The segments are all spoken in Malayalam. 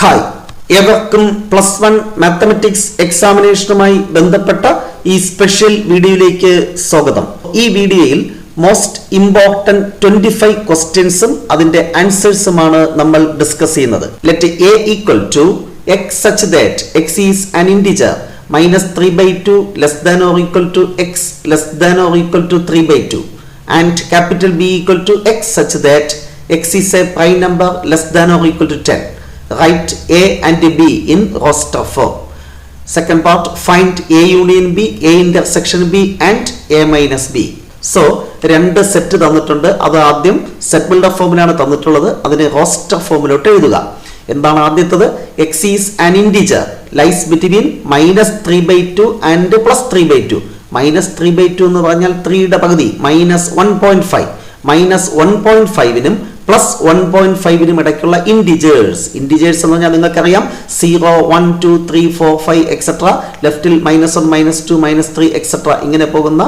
ഹായ്, ഏവർക്കും +1 മാത്തമാറ്റിക്സ് എക്സാമിനേഷനുമായി ബന്ധപ്പെട്ട ഈ സ്പെഷ്യൽ വീഡിയോയിലേക്ക് സ്വാഗതം. ഈ വീഡിയോയിൽ മോസ്റ്റ് ഇമ്പോർട്ടന്റ് 25 ക്വസ്റ്റ്യൻസും അതിന്റെ ആൻസേഴ്സുമാണ് നമ്മൾ ഡിസ്കസ് ചെയ്യുന്നത്. Let a equal to x such that x is an integer -3/2 less than or equal to x less than or equal to 3/2 and capital B equal to x such that x is a prime number less than or equal to 10. Write A and B in roster form. Second part, find A union B, A intersection B and A minus B. So, രണ്ട് സെറ്റ് തന്നിട്ടുണ്ട്. അത് ആദ്യം സെറ്റ് ബിൽഡർ ഫോമിലാണ് തന്നിട്ടുള്ളത്. അതിനെ റോസ്റ്റർ ഫോമിലോട്ട് എഴുതുക. എന്താണ് ആദ്യത്തത്? X is an integer lies between -3/2 and +3/2. -3/2 എന്ന് പറഞ്ഞാൽ 3യുടെ പകുതി -1.5. -1.5നും +1.5നും ഇടയ്ക്കുള്ള ഇൻറ്റിജേഴ്സ് എന്ന് പറഞ്ഞാൽ നിങ്ങൾക്കറിയാം 0, 1, 2, 3, 4, 5 എക്സെട്ര. ലെഫ്റ്റിൽ -1, -2, -3 എക്സെട്ര ഇങ്ങനെ പോകുന്ന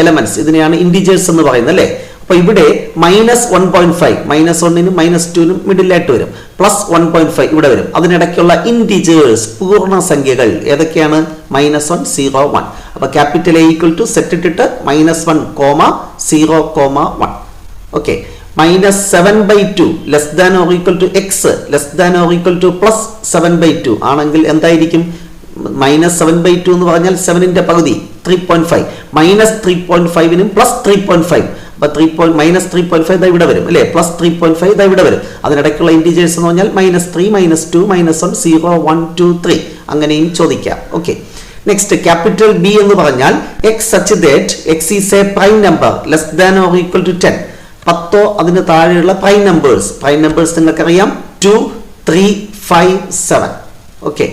എലമെന്റ്സ് ഇതിനെയാണ് ഇൻറ്റിജേഴ്സ് എന്ന് പറയുന്നത് അല്ലേ. അപ്പൊ ഇവിടെ -1.5 -1നും -2നും മിഡിലായിട്ട് വരും, +1.5 ഇവിടെ വരും. അതിനിടയ്ക്കുള്ള ഇൻറ്റിജേഴ്സ് പൂർണ്ണസംഖ്യകൾ ഏതൊക്കെയാണ്? -1, 0, 1. അപ്പൊ capital A equal to set ഇട്ടിട്ട് -1, 0, 1. Okay. -7/2 less than or equal to X less than or equal to +7/2 ആണെങ്കിൽ എന്തായിരിക്കും? -7/2 എന്ന് പറഞ്ഞാൽ 7ന്റെ പകുതി 3.5. -3.5നും +3.5. അപ്പൊ -3.5 ഇവിടെ വരും അല്ലെ, +3.5 ഇവിടെ വരും. അതിനിടയ്ക്കുള്ള ഇൻറ്റിജേഴ്സ് എന്ന് പറഞ്ഞാൽ -3, -2, -1, 0, 1, 2, 3 അങ്ങനെയും ചോദിക്കാം. ഓക്കെ. നെക്സ്റ്റ് ക്യാപിറ്റൽ ബി എന്ന് പറഞ്ഞാൽ X such that X is a prime number less than or equal to 10. 10 അതിന് താഴെയുള്ള പ്രൈം നമ്പേഴ്സ് നിങ്ങൾക്കറിയാം 2, 3, 5, 7. Okay.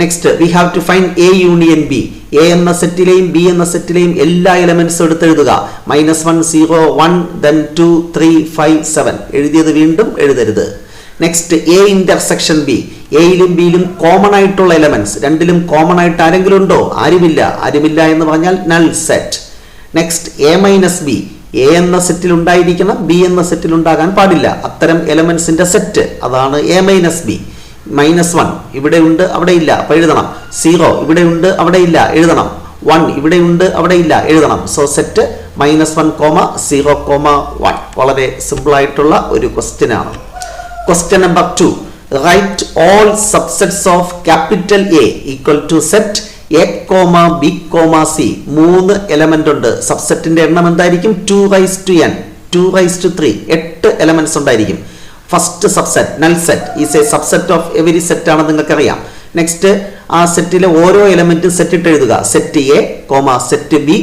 Next we have to find A union B. A എന്ന സെറ്റിലെയും ബി എന്ന സെറ്റിലെയും എല്ലാ എലമെന്റ്സും എടുത്തെഴുതുക. -1, 0, 1, then 2, 3, 5, 7 എഴുതിയത് വീണ്ടും എഴുതരുത്. Next A intersection B. എയിലും ബിയിലും കോമൺ ആയിട്ടുള്ള എലമെന്റ്സ്, രണ്ടിലും കോമൺ ആയിട്ട് ആരെങ്കിലും ഉണ്ടോ? ആരുമില്ല എന്ന് പറഞ്ഞാൽ null set. Next A minus B. A എന്ന സെറ്റിൽ ഉണ്ടായിരിക്കണം, ബി എന്ന സെറ്റിൽ ഉണ്ടാകാൻ പാടില്ല. അത്തരം എലമെന്റ്സിന്റെ സെറ്റ് അതാണ് എ മൈനസ് ബി. -1 ഇവിടെ ഉണ്ട്, അവിടെ ഇല്ല, അപ്പൊ എഴുതണം. 0 ഇവിടെ ഉണ്ട്, അവിടെ ഇല്ല, എഴുതണം. 1 ഇവിടെ ഉണ്ട്, അവിടെ ഇല്ല, എഴുതണം. So set -1, 0, 1. വളരെ സിമ്പിൾ ആയിട്ടുള്ള ഒരു ക്വസ്റ്റ്യൻ ആണ്. Question number 2. Write all subsets of capital A equal to set A, B, C. 3 element ഉണ്ട്. സബ്സെറ്റിന്റെ എണ്ണം എന്തായിരിക്കും? 2n, 2/3. 8 എലമെന്റ്സ് ഉണ്ടായിരിക്കും. First subset null set is a subset of every set ആണ് നിങ്ങൾക്കറിയാം. നെക്സ്റ്റ് ആ സെറ്റിലെ ഓരോ എലമെന്റും സെറ്റ് ഇട്ട് എഴുതുക. Set A, set B,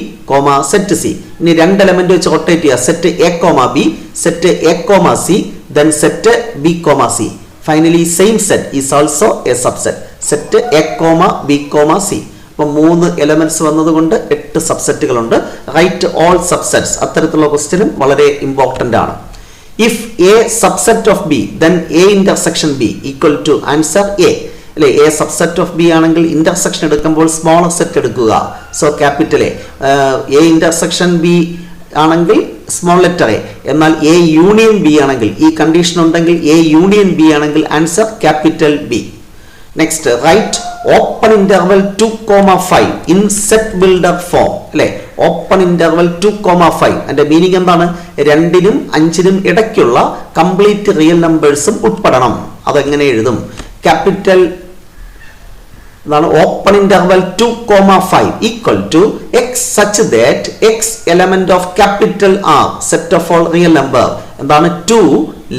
set C. ഇനി 2 എലമെന്റ് വെച്ച് റൊട്ടേറ്റ് ചെയ്യുക. Set A, B, set A, C, then set B, C. Finally same set is also A subset. Set A, B, C. 3 elements വന്നതുകൊണ്ട് 8 സബ്സെറ്റുകളുണ്ട്. Right all subsets. അത്തരത്തിലുള്ള ക്വസ്റ്റ്യനും വളരെ ഇമ്പോർട്ടന്റ് ആണ്. If A subset of B then A intersection B equal to answer A അല്ലെ. എ സബ്സെറ്റ് ഓഫ് ബി ആണെങ്കിൽ ഇന്റർസെക്ഷൻ എടുക്കുമ്പോൾ സ്മോളർ സെറ്റ് എടുക്കുക. So capital A intersection B ആണെങ്കിൽ സ്മോൾ ലെറ്റർ എ. എന്നാൽ എ യൂണിയൻ ബി ആണെങ്കിൽ, ഈ കണ്ടീഷൻ ഉണ്ടെങ്കിൽ എ യൂണിയൻ ബി ആണെങ്കിൽ answer capital B. Next write open interval 2,5 in set builder form അല്ലെ. ഓപ്പൺ ഇന്റർവൽ 2,5 അതിന്റെ മീനിങ് എന്താണ്? 2നും 5നും ഇടയ്ക്കുള്ള കംപ്ലീറ്റ് റിയൽ നമ്പേഴ്സും ഉൾപ്പെടണം. അതെങ്ങനെ എഴുതും? ക്യാപിറ്റൽ എന്താണ്? Open interval 2,5 equal to X such that X element of capital R set of all real number. എന്താണ്? 2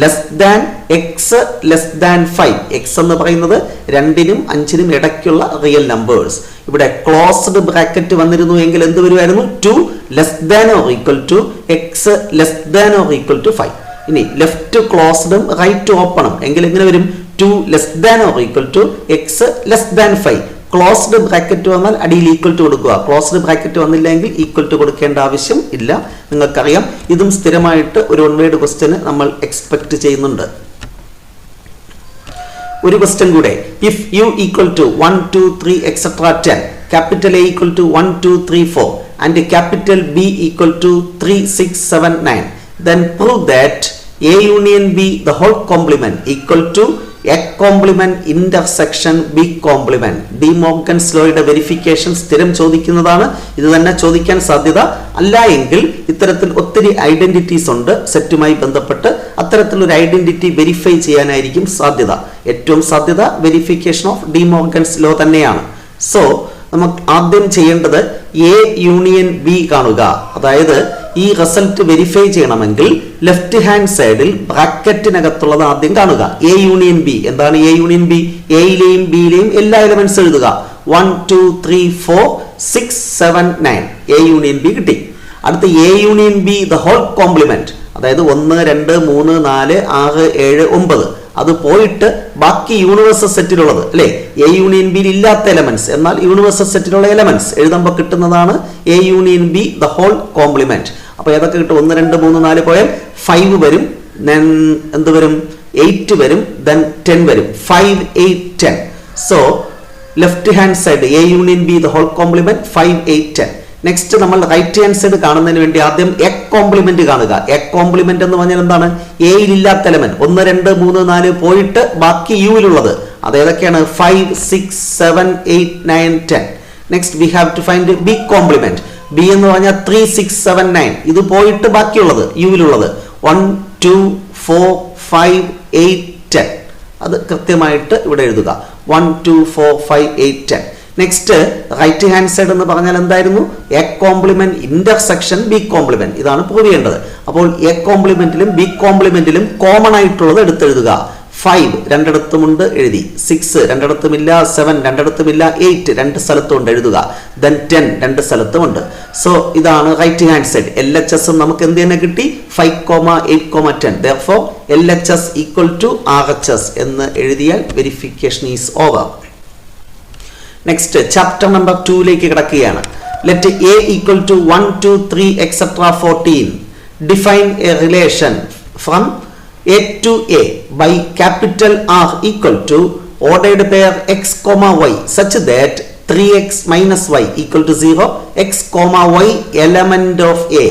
less than X less than 5. X എന്ന് പറയുന്നത് 2നും 5നും ഇടയ്ക്കുള്ള റിയൽ നമ്പേഴ്സ്. ഇവിടെ ക്ലോസ്ഡ് ബ്രാക്കറ്റ് വന്നിരുന്നു എങ്കിൽ എന്ത് വരുമായിരുന്നു? 2 less than or equal to X less than or equal to 5. ഇനി ലെഫ്റ്റ് ക്ലോസ്ഡും റൈറ്റ് ഓപ്പണും എങ്കിൽ എങ്ങനെ വരും? 2 less than or equal to X less than 5. Closed bracket വന്നാൽ അടിയിൽ ഈക്വൽ ടു കൊടുക്കുക. ക്ലോസ്ഡ് ബ്രാക്കറ്റ് വന്നില്ലെങ്കിൽ ഈക്വൽ ടു കൊടുക്കേണ്ട ആവശ്യം ഇല്ല. നിങ്ങൾക്കറിയാം. ഇതും സ്ഥിരമായിട്ട് ഒരു 1 വേർഡ് ക്വസ്റ്റ്യന് നമ്മൾ എക്സ്പെക്ട് ചെയ്യുന്നുണ്ട്. ഒരു ക്വസ്റ്റ്യൻ കൂടെ. If U equal to 1, 2, 3 et cetera 10, capital A equal to 1, 2, 3, 4 and capital B equal to 3, 6, 7, 9, then prove that A union B the whole complement equal to A complement intersection B complement. De Morgan's ലോയുടെ വെരിഫിക്കേഷൻ സ്ഥിരം ചോദിക്കുന്നതാണ്. ഇത് തന്നെ ചോദിക്കാൻ സാധ്യത. അല്ല എങ്കിൽ ഇത്തരത്തിൽ ഒത്തിരി ഐഡന്റിറ്റീസ് ഉണ്ട് സെറ്റുമായി ബന്ധപ്പെട്ട്. അത്തരത്തിലൊരു ഐഡന്റിറ്റി വെരിഫൈ ചെയ്യാനായിരിക്കും സാധ്യത. ഏറ്റവും സാധ്യത verification of D Morgan's law തന്നെയാണ്. സോ നമുക്ക് ആദ്യം ചെയ്യേണ്ടത് എ യൂണിയൻ ബി കാണുക. അതായത് ഈ റിസൾട്ട് വെരിഫൈ ചെയ്യണമെങ്കിൽ ലെഫ്റ്റ് ഹാൻഡ് സൈഡിൽ ബ്രാക്കറ്റിനകത്തുള്ളത് ആദ്യം കാണുക. A union B. എന്താണ് എ യൂണിയൻ ബി? എയിലെയും ബിയിലെയും എല്ലാ എലമെന്റ്സ് എഴുതുക. 1 2 3 4 6 7 9. എ യൂണിയൻ ബി കിട്ടി. അടുത്ത A union B the whole complement. അതായത് 1 2 3 4 6 7 9. അത് പോയിട്ട് ബാക്കി യൂണിവേഴ്സൽ സെറ്റിലുള്ളത് അല്ലെ, എ യൂണിയൻ ബിയിൽ ഇല്ലാത്ത എലമെന്റ്സ് എന്നാൽ യൂണിവേഴ്സൽ സെറ്റിലുള്ള എലമെന്റ്സ് എഴുതുമ്പോൾ കിട്ടുന്നതാണ് A union B the whole complement. അപ്പൊ ഏതൊക്കെ കിട്ടും? 1 2 3 4 പോയാൽ 5 വരും, then എന്ത് വരും? 8 വരും, then 10 വരും. 5 8 10. So left hand side A union B the whole complement 5 8 10. Next നമ്മൾ റൈറ്റ് ഹാൻഡ് സൈഡ് കാണുന്നതിന് വേണ്ടി ആദ്യം എ കോംപ്ലിമെന്റ് കാണുക. എ കോംപ്ലിമെന്റ് എന്ന് പറഞ്ഞാൽ എന്താണ്? എയിൽ ഇല്ലാത്ത എലമെന്റ് 1 2 3 4 പോയിട്ട് ബാക്കി യുവിലുള്ളത് അത് ഏതൊക്കെയാണ്? 5 6 7 8 9 10. Next we have to find B complement. B എന്ന് പറഞ്ഞാൽ 3 6 7 9. ഇത് പോയിട്ട് ബാക്കിയുള്ളത് യുവിലുള്ളത് 1 2 4 5 8 10. അത് കൃത്യമായിട്ട് ഇവിടെ എഴുതുക. 1 2 4 5 8 10. നെക്സ്റ്റ് റൈറ്റ് ഹാൻഡ് സൈഡ് എന്ന് പറഞ്ഞാൽ എന്തായിരുന്നു? A complement intersection B complement. ഇതാണ് പ്രൂവ് ചെയ്യേണ്ടത്. അപ്പോൾ എ കോംപ്ലിമെന്റിലും ബി കോംപ്ലിമെന്റിലും കോമൺ ആയിട്ടുള്ളത് എടുത്തെഴുതുക. 5 രണ്ടിടത്തുമുണ്ട് എഴുതി, 6 രണ്ടിടത്തുമില്ല, 7 രണ്ടിടത്തുമില്ല, 8 രണ്ട് സ്ഥലത്തുമുണ്ട് എഴുതുക, then 10 രണ്ട് സ്ഥലത്തുമുണ്ട്. സോ ഇതാണ് റൈറ്റ് ഹാൻഡ് സൈഡ്. LHS നമുക്ക് എന്ത് തന്നെ കിട്ടി? 5 8 10. therefore LHS equal to RHS എന്ന് എഴുതിയാൽ verification is over. Next chapter number 2ലേക്ക് കിടക്കുകയാണ്. Let A equal to 1 2 3 etc 14. Define a relation from A to A by capital R equal to ordered pair x, y such that 3x minus y equal to 0, x, y element of A.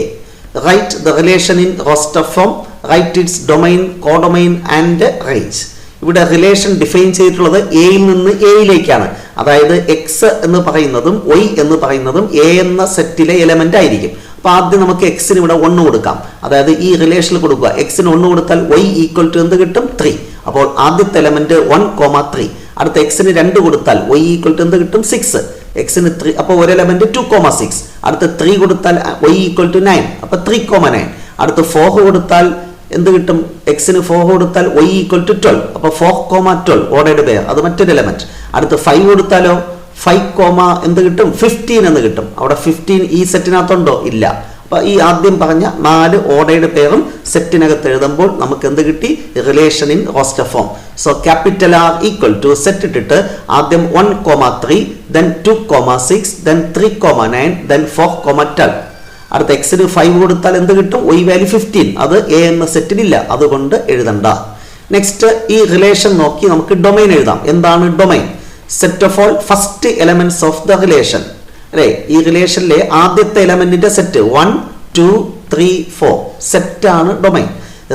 Write the relation in roster form. Write its domain, codomain and range. ഇവിടെ റിലേഷൻ ഡിഫൈൻ ചെയ്തിട്ടുള്ളത് എയിൽ നിന്ന് എയിലേക്കാണ്. അതായത് എക്സ് എന്ന് പറയുന്നതും വൈ എന്ന് പറയുന്നതും എ എന്ന സെറ്റിലെ എലമെന്റ് ആയിരിക്കും. അപ്പൊ ആദ്യം നമുക്ക് എക്സിന് ഇവിടെ 1 കൊടുക്കാം. അതായത് ഈ റിലേഷനിൽ കൊടുക്കുക. എക്സിന് 1 കൊടുത്താൽ വൈ ഈക്വൽ ടു എന്ത് കിട്ടും? 3. അപ്പോൾ ആദ്യത്തെ എലമെന്റ് 1, 3. അടുത്ത എക്സിന് 2 കൊടുത്താൽ വൈ ഈക്വൽ ടു എന്ത് കിട്ടും? 6. എക്സിന് 3, അപ്പോൾ ഒരു എലമെന്റ് 2, 6. അടുത്ത 3 കൊടുത്താൽ വൈ ഈക്വൽ ടു 9. അപ്പൊ 3, 9. അടുത്ത 4 കൊടുത്താൽ എന്ത് കിട്ടും? എക്സിന് 4 കൊടുത്താൽ y ഈക്വൽ ടു 12. അപ്പൊ 4, 12 ഓർഡേർഡ് പെയർ, അത് മറ്റൊരു എലമെന്റ്. അടുത്ത് 5 കൊടുത്താലോ 5, എന്ത് കിട്ടും? 15 എന്ന് കിട്ടും. അവിടെ 15 ഈ സെറ്റിനകത്തുണ്ടോ? ഇല്ല. അപ്പൊ ഈ ആദ്യം പറഞ്ഞ 4 ഓർഡേർഡ് പെയറും സെറ്റിനകത്ത് എഴുതുമ്പോൾ നമുക്ക് എന്ത് കിട്ടി? Relation in roster form. So capital R equal to set ഇട്ടിട്ട് ആദ്യം 1, 3, then 2, 6, then 3, 9, then 4, 12. അടുത്ത എക്സിന് 5 കൊടുത്താൽ എന്ത് കിട്ടും? y value 15. അത് എ എന്ന സെറ്റിലില്ല, അതുകൊണ്ട് എഴുതണ്ട. നെക്സ്റ്റ് ഈ റിലേഷൻ നോക്കി നമുക്ക് ഡൊമൈൻ എഴുതാം. എന്താണ് domain? Set of all first elements of the relation അല്ലെ. ഈ റിലേഷനിലെ ആദ്യത്തെ എലമെന്റിന്റെ സെറ്റ് 1 2 3 4 സെറ്റ് ആണ് ഡൊമൈൻ.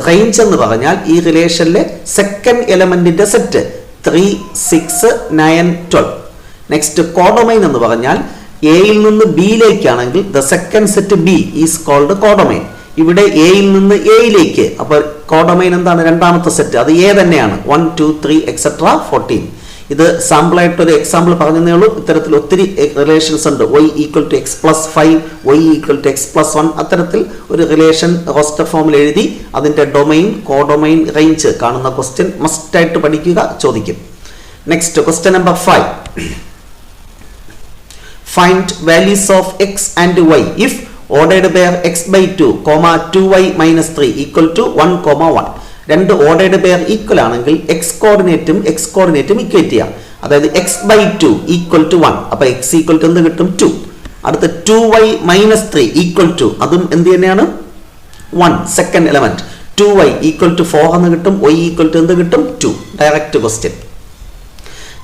റേഞ്ച് എന്ന് പറഞ്ഞാൽ ഈ റിലേഷനിലെ സെക്കൻഡ് എലമെന്റിന്റെ സെറ്റ് 3 6 9 12. നെക്സ്റ്റ് കോഡൊമൈൻ എന്ന് പറഞ്ഞാൽ എയിൽ നിന്ന് ബിയിലേക്കാണെങ്കിൽ the second set B is called codomain. ഇവിടെ എയിൽ നിന്ന് എയിലേക്ക്, അപ്പോൾ കോഡൊമൈൻ എന്താണ്? രണ്ടാമത്തെ സെറ്റ്, അത് എ തന്നെയാണ്. 1 2 3 etc 14. ഇത് സാമ്പിൾ ആയിട്ട് ഒരു എക്സാമ്പിൾ പറഞ്ഞതേ ഉള്ളൂ. ഇത്തരത്തിൽ ഒത്തിരി റിലേഷൻസ് ഉണ്ട്. y equal to x plus 5, y equal to x plus 1. അത്തരത്തിൽ ഒരു റിലേഷൻ റോസ്റ്റർ ഫോമിൽ എഴുതി അതിന്റെ ഡൊമൈൻ, കോഡൊമൈൻ, റേഞ്ച് കാണുന്ന ക്വസ്റ്റ്യൻ മസ്റ്റ് ആയിട്ട് പഠിക്കുക, ചോദിക്കും. Next question number 5. Find values of x and y if ordered pair x by 2, 2y minus 3 equal to 1, 1. രണ്ട് ഓർഡേർഡ് പെയർ ഈക്വൽ ആണെങ്കിൽ എക്സ് കോർഡിനേറ്റും എക്സ് കോർഡിനേറ്റും ഇക്വേറ്റ് ചെയ്യാം. അതായത് എക്സ് ബൈ 2 ഈക്വൽ ടു 1. അപ്പൊ എക്സ് ഈക്വൽ ടു എന്ത് കിട്ടും? 2. അടുത്ത 2y മൈനസ് 3 ഈക്വൽ ടു, അതും എന്ത് തന്നെയാണ്? 1 second element. 2y equal to 4 എന്ന് കിട്ടും. y ഈക്വൽ ടു എന്ത് കിട്ടും? 2. Direct question.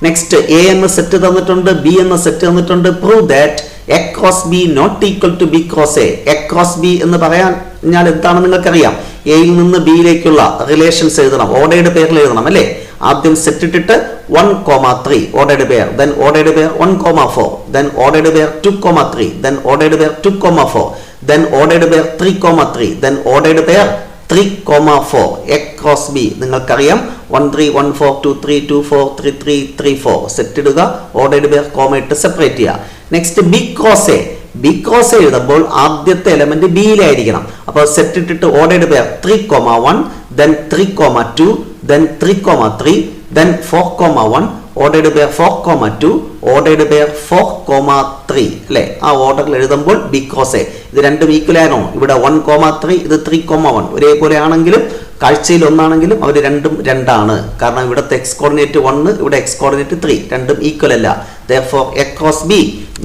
നെക്സ്റ്റ് എ എന്ന സെറ്റ് തന്നിട്ടുണ്ട്, ബി എന്ന സെറ്റ് തന്നിട്ടുണ്ട്. Prove that A cross B not equal to B cross A. A cross B എന്ന് പറയാൻ എന്താണെന്ന് നിങ്ങൾക്കറിയാം. എയിൽ നിന്ന് ബിയിലേക്കുള്ള റിലേഷൻസ് എഴുതണം, ഓർഡേർഡ് പെയറിൽ എഴുതണം അല്ലേ. ആദ്യം സെറ്റ് ഇട്ടിട്ട് 1,3 ordered pair, then ordered pair 1,4, then ordered pair 2,3, then ordered pair 2,4, then ordered pair 3,3, then ordered pair 3,4 across B. നിങ്ങൾക്കറിയാം 1 3 1 4 2 3 2 4 3 3 3 4 സെറ്റ് ഇടുക, ഓർഡേർഡ് പെയർ കോമ ഇട്ട് സെപ്പറേറ്റ് ചെയ്യുക. Next B cross A. B cross എഴുതുമ്പോൾ ആദ്യത്തെ എലമെന്റ് ബിയിലായിരിക്കണം. അപ്പോൾ സെറ്റ് ഇട്ടിട്ട് ordered pair 3,1, then 3,2, then 3,3, then 4,1, ordered pair 4,2, ordered pair 4,3 അല്ലെ? ആ ഓർഡറിൽ എഴുതുമ്പോൾ ബി ക്രോസ് എ. ഇത് രണ്ടും ഈക്വൽ ആണോ? ഇവിടെ 1,3, ഇത് 3,1 ഒരേപോലെ ആണെങ്കിലും കാഴ്ചയിൽ ഒന്നാണെങ്കിലും അവർ രണ്ടും രണ്ടാണ്. കാരണം ഇവിടുത്തെ എക്സ് കോർഡിനേറ്റ് 1, ഇവിടെ എക്സ് കോർഡിനേറ്റ് 3, രണ്ടും ഈക്വൽ അല്ല. therefore a cross b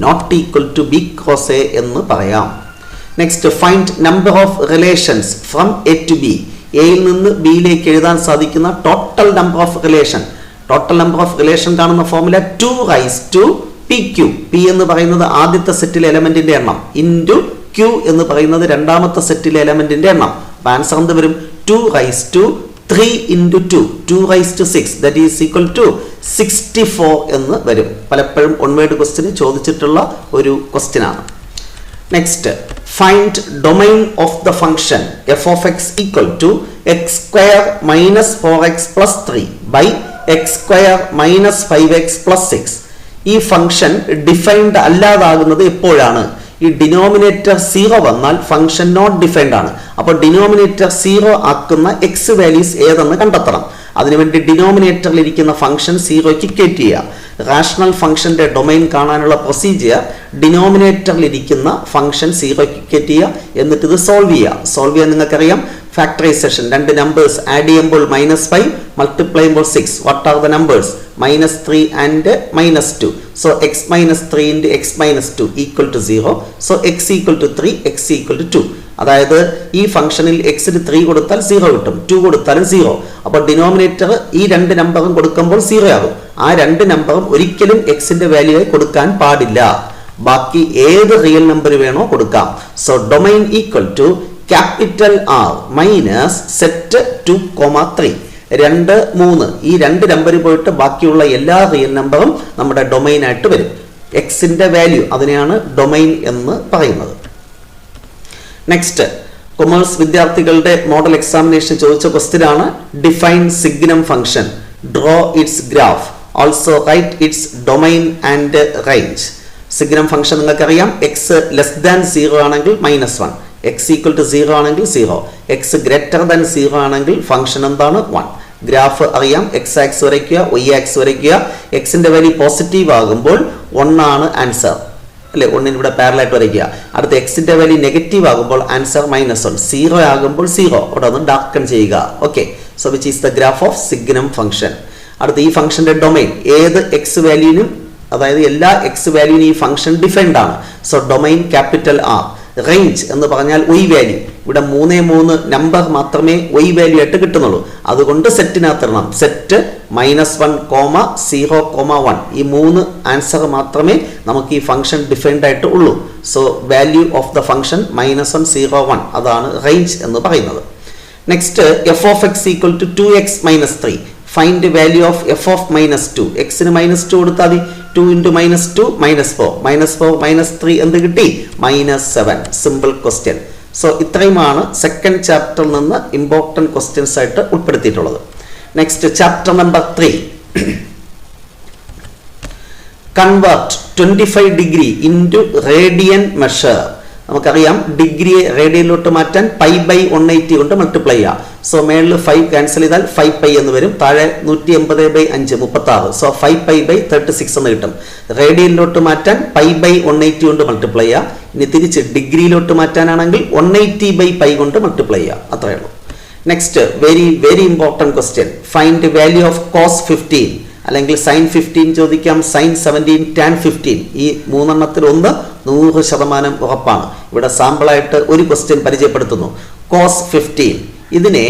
not equal to b cross a എന്ന് പറയാം. Next find number of relations from A to B. എയിൽ നിന്ന് ബിയിലേക്ക് എഴുതാൻ സാധിക്കുന്ന total number of relation. Total number of relation കാണുന്ന formula 2 raise to P Q. P എന്ന് പറയുന്നത് ആദ്യത്തെ സെറ്റിലെ എലമെന്റിന്റെ എണ്ണം ഇൻറ്റു ക്യൂ എന്ന് പറയുന്നത് രണ്ടാമത്തെ സെറ്റിലെ എലമെന്റിന്റെ എണ്ണം. അപ്പോൾ ആൻസർ എന്ത് വരും? 2 raise to 3 into 2, 2 raised to 6, that is equal to 64 എന്ന് വരും. പലപ്പോഴും വൺ വേർഡ് ക്വസ്റ്റ്യൻ ചോദിച്ചിട്ടുള്ള ഒരു ക്വസ്റ്റ്യൻ ആണ്. Next find domain of the function f of x equal to x square minus 4x plus 3 by x square minus 5x plus 6. ഈ ഫംഗ്ഷൻ ഡിഫൈൻഡ് അല്ലാതാകുന്നത് എപ്പോഴാണ്? ഈ ഡിനോമിനേറ്റർ 0 വന്നാൽ ഫംഗ്ഷൻ നോട്ട് ഡിഫൈൻഡ് ആണ്. അപ്പോൾ ഡിനോമിനേറ്റർ 0 ആക്കുന്ന എക്സ് വാല്യൂസ് ഏതെന്ന് കണ്ടെത്തണം. അതിനുവേണ്ടി ഡിനോമിനേറ്ററിൽ ഇരിക്കുന്ന ഫംഗ്ഷൻ 0ക്ക് ഇക്വേറ്റ് ചെയ്യുക. റാഷണൽ ഫംഗ്ഷന്റെ ഡൊമൈൻ കാണാനുള്ള പ്രൊസീജിയർ ഡിനോമിനേറ്ററിൽ ഇരിക്കുന്ന ഫംഗ്ഷൻ 0ക്ക് ഇക്വേറ്റ് ചെയ്യുക, എന്നിട്ട് ഇത് സോൾവ് ചെയ്യുക. സോൾവ് ചെയ്യാൻ നിങ്ങൾക്കറിയാം ഫാക്ടറൈസേഷൻ. രണ്ട് നമ്പേഴ്സ് ആഡ് ചെയ്യുമ്പോൾ -5, മൾട്ടിപ്ലൈ ചെയ്യുമ്പോൾ 6. What are the numbers? -3 and -2. So x minus 3 into x minus 2 equal to 0. So x equal to 3, x equal to 2. അതായത് ഈ ഫംഗ്ഷനിൽ എക്സിന് 3 കൊടുത്താൽ 0 കിട്ടും, 2 കൊടുത്താലും 0. അപ്പോൾ ഡിനോമിനേറ്റർ ഈ രണ്ട് നമ്പറും കൊടുക്കുമ്പോൾ 0 ആകും. ആ രണ്ട് നമ്പറും ഒരിക്കലും എക്സിന്റെ വാല്യൂ ആയി കൊടുക്കാൻ പാടില്ല. ബാക്കി ഏത് റിയൽ നമ്പർ വേണോ കൊടുക്കാം. So domain equal to capital R minus set 2,3. 2 3 ഈ രണ്ട് നമ്പർ പോയിട്ട് ബാക്കിയുള്ള എല്ലാ റിയൽ നമ്പറും നമ്മുടെ ഡൊമൈൻ ആയിട്ട് വരും. എക്സിന്റെ വാല്യൂ, അതിനെയാണ് ഡൊമൈൻ എന്ന് പറയുന്നത്. നെക്സ്റ്റ് കൊമേഴ്സ് വിദ്യാർത്ഥികളുടെ മോഡൽ എക്സാമിനേഷൻ ചോദിച്ച ക്വസ്റ്റ്യൻ ആണ്. Define signum function, draw its graph, also write its domain and range. Signum function നിങ്ങൾക്കറിയാം. എക്സ് ലെസ് ദാൻ 0 ആണെങ്കിൽ -1, എക്സ് ഈക്വൽ ടു 0 ആണെങ്കിൽ 0, എക്സ് ഗ്രേറ്റർ ദാൻ 0 ആണെങ്കിൽ ഫംഗ്ഷൻ എന്താണ്? 1. ഗ്രാഫ് അറിയാം. എക്സ് ആക്സ് വരയ്ക്കുക, വൈ ആക്സ് വരയ്ക്കുക. എക്സിന്റെ വാല്യൂ പോസിറ്റീവ് ആകുമ്പോൾ 1 ആണ് ആൻസർ അല്ലെ? 1 ഇവിടെ പാരലായിട്ട് വരയ്ക്കുക. അടുത്ത എക്സിന്റെ വാല്യൂ നെഗറ്റീവ് ആകുമ്പോൾ ആൻസർ -1. 0 ആകുമ്പോൾ 0, അവിടെ ഒന്ന് ഡാർക്കൺ ചെയ്യുക. Okay, so which is the graph of signum function. അടുത്ത ഈ ഫംഗ്ഷന്റെ ഡൊമൈൻ ഏത് എക്സ് വാല്യൂവിനും, അതായത് എല്ലാ എക്സ് വാല്യൂവിനും ഈ ഫംഗ്ഷൻ ഡിഫൈൻഡ് ആണ്. So domain capital R. Range എന്ന് പറഞ്ഞാൽ y വാല്യൂ. ഇവിടെ 3 3 നമ്പർ മാത്രമേ y വാല്യൂ ആയിട്ട് കിട്ടുന്നുള്ളൂ. അതുകൊണ്ട് സെറ്റിനകത്തിടണം. സെറ്റ് -1, 0, 1 ഈ 3 ആൻസർ മാത്രമേ നമുക്ക് ഈ ഫംഗ്ഷൻ ഡിഫൈൻഡ് ആയിട്ട് ഉള്ളൂ. So value of the function -1, 0, 1 അതാണ് റേഞ്ച് എന്ന് പറയുന്നത്. Next f of x equal to 2x minus 3. Find value of f of -2. എക്സിന് -2 കൊടുത്താൽ മതി. 2 into -2 -4, -4 -3 എന്ത് കിട്ടി? -7. Simple question. സോ ഇത്രയുമാണ് സെക്കൻഡ് ചാപ്റ്ററിൽ നിന്ന് ഇമ്പോർട്ടൻറ്റ് ക്വസ്റ്റ്യൻസ് ആയിട്ട് ഉൾപ്പെടുത്തിയിട്ടുള്ളത്. Next chapter number 3. Convert 25 degree into radian measure. നമുക്കറിയാം ഡിഗ്രിയെ റേഡിയനിലോട്ട് മാറ്റാൻ π/180 കൊണ്ട് മൾട്ടിപ്ലൈ ചെയ്യാം. സോ മേളിൽ 5 ക്യാൻസൽ ചെയ്താൽ 5π എന്ന് വരും. താഴെ 180/5 36. സോ 5π/36 എന്ന് കിട്ടും. റേഡിയനിലോട്ട് മാറ്റാൻ π/180 കൊണ്ട് മൾട്ടിപ്ലൈ ചെയ്യാം. ഇനി തിരിച്ച് ഡിഗ്രിയിലോട്ട് മാറ്റാനാണെങ്കിൽ 180/π കൊണ്ട് മൾട്ടിപ്ലൈ ചെയ്യാം. അത്രയേ ഉള്ളൂ. Next very important question. Find value of cos 15 അല്ലെങ്കിൽ സൈൻ 15 ചോദിക്കാം, സൈൻ 17, ടാൻ 15. ഈ മൂന്നെണ്ണത്തിൽ ഒന്ന് 100% ഉറപ്പാണ്. ഇവിടെ സാമ്പിളായിട്ട് ഒരു ക്വസ്റ്റ്യൻ പരിചയപ്പെടുത്തുന്നു. കോസ് 15, ഇതിനെ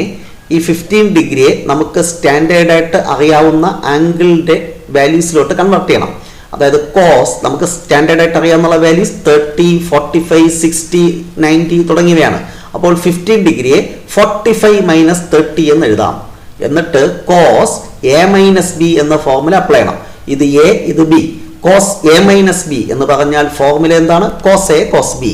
ഈ 15 ഡിഗ്രിയെ നമുക്ക് സ്റ്റാൻഡേർഡായിട്ട് അറിയാവുന്ന ആംഗിളിൻ്റെ വാല്യൂസിലോട്ട് കൺവേർട്ട് ചെയ്യണം. അതായത് കോസ് നമുക്ക് സ്റ്റാൻഡേർഡായിട്ട് അറിയാവുന്ന വാല്യൂസ് 30, 45, 60, 90 തുടങ്ങിയവയാണ്. അപ്പോൾ 15 ഡിഗ്രിയെ 45 - 30 എന്ന് എഴുതാം. എന്നിട്ട് കോസ് എ മൈനസ് ബി എന്ന ഫോർമുല അപ്ലൈ ചെയ്യണം. ഇത് എ, ഇത് B. Cos A minus B എന്ന് പറഞ്ഞാൽ ഫോർമുല എന്താണ്? Cos A cos B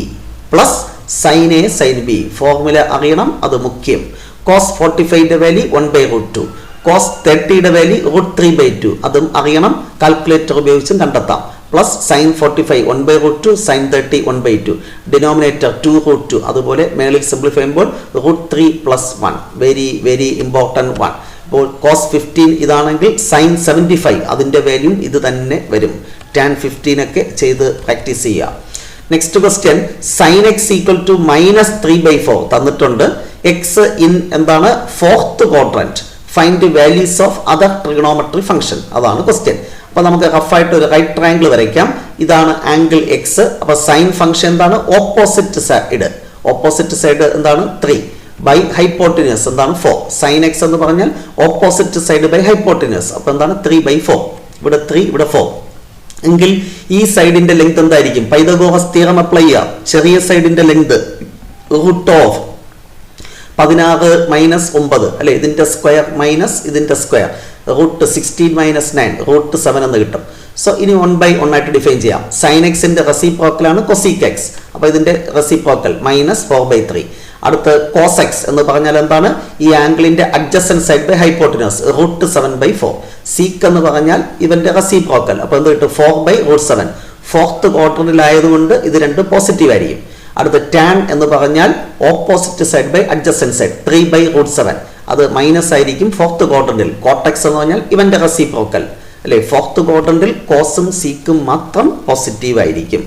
plus sine A sine B. Formula അറിയണം, അത് മുഖ്യം. കോസ് 45ന്റെ വാല്യൂ 1/√2, കോസ് 30യുടെ വാല്യൂ √3/2, അതും അറിയണം, കാൽക്കുലേറ്റർ ഉപയോഗിച്ചും കണ്ടെത്താം. പ്ലസ് സൈൻ 45 1/√2, സൈൻ 30 1/2, ഡിനോമിനേറ്റർ 2√2, അതുപോലെ മേളിൽ സിംപ്ലിഫൈ ചെയ്യുമ്പോൾ √3 + 1. Very very important 1. അപ്പോൾ കോസ് 15 ഇതാണെങ്കിൽ സൈൻ 75 അതിൻ്റെ വാല്യൂ ഇത് തന്നെ വരും. ടാൻ 15 ഒക്കെ ചെയ്ത് പ്രാക്ടീസ് ചെയ്യുക. Next question, sine X equal to -3/4 തന്നിട്ടുണ്ട്. എക്സ് ഇൻ എന്താണ്? Fourth quadrant. Find values of other trigonometry function, അതാണ് ക്വസ്റ്റ്യൻ. അപ്പോൾ നമുക്ക് റഫായിട്ട് ഒരു റൈറ്റ് ട്രയാങ്കിൾ വരയ്ക്കാം. ഇതാണ് ആംഗിൾ എക്സ്. അപ്പോൾ സൈൻ ഫംഗ്ഷൻ എന്താണ്? Opposite side. ഓപ്പോസിറ്റ് സൈഡ് എന്താണ്? 3 ബൈ ഹൈപ്പോട്ടിന്യൂസ് എന്താണ്? 4. സൈൻ എക്സ് എന്ന് പറഞ്ഞാൽ ഓപ്പോസിറ്റ് സൈഡ് ബൈ ഹൈപ്പോട്ടിന്യൂസ്. അപ്പോൾ എന്താണ്? 3/4. ഇവിടെ 3, ഇവിടെ 4. എങ്കിൽ ഈ സൈഡിന്റെ ലെങ്ത് എന്തായിരിക്കും? പൈതഗോറസ് തിയറം അപ്ലൈ ചെയ്യാം. ചെറിയ സൈഡിന്റെ ലെങ്ത് √16 - 9 അല്ലെ, ഇതിന്റെ സ്ക്വയർ മൈനസ് ഇതിന്റെ സ്ക്വയർ, √16 - 9 √7 എന്ന് കിട്ടും. സോ ഇനി 1/1 ആയിട്ട് ഡിഫൈൻ ചെയ്യാം. സൈൻ എക്സിന്റെ റെസിപ്രോക്കൽ ആണ് കൊസീക് എക്സ്. അപ്പോൾ ഇതിന്റെ റെസിപ്രോക്കൽ -4/3. അടുത്ത് കോസ് എക്സ് എന്ന് പറഞ്ഞാൽ എന്താണ്? ഈ ആംഗിളിന്റെ adjacent side by hypotenuse, √7/4. Sec എന്ന് പറഞ്ഞാൽ ഇവന്റെ റെസിപ്രോക്കൽ. അപ്പോൾ എന്ത് കിട്ടും? 4/√7. ഫോർത്ത് ക്വാർട്ടറിലായതുകൊണ്ട് ഇത് രണ്ടും പോസിറ്റീവ് ആയിരിക്കും. അടുത്ത ടാൻ എന്ന് പറഞ്ഞാൽ opposite side by adjacent side, 3/√7. അത് മൈനസ് ആയിരിക്കും ഫോർത്ത് ക്വാഡ്രന്റിൽ. കോട്ടക്സ് എന്ന് പറഞ്ഞാൽ ഇവന്റെ റെസിപ്രോക്കൽ അല്ലെ. ഫോർത്ത് ക്വാഡ്രന്റിൽ കോസും സീക്കും മാത്രം പോസിറ്റീവ് ആയിരിക്കും.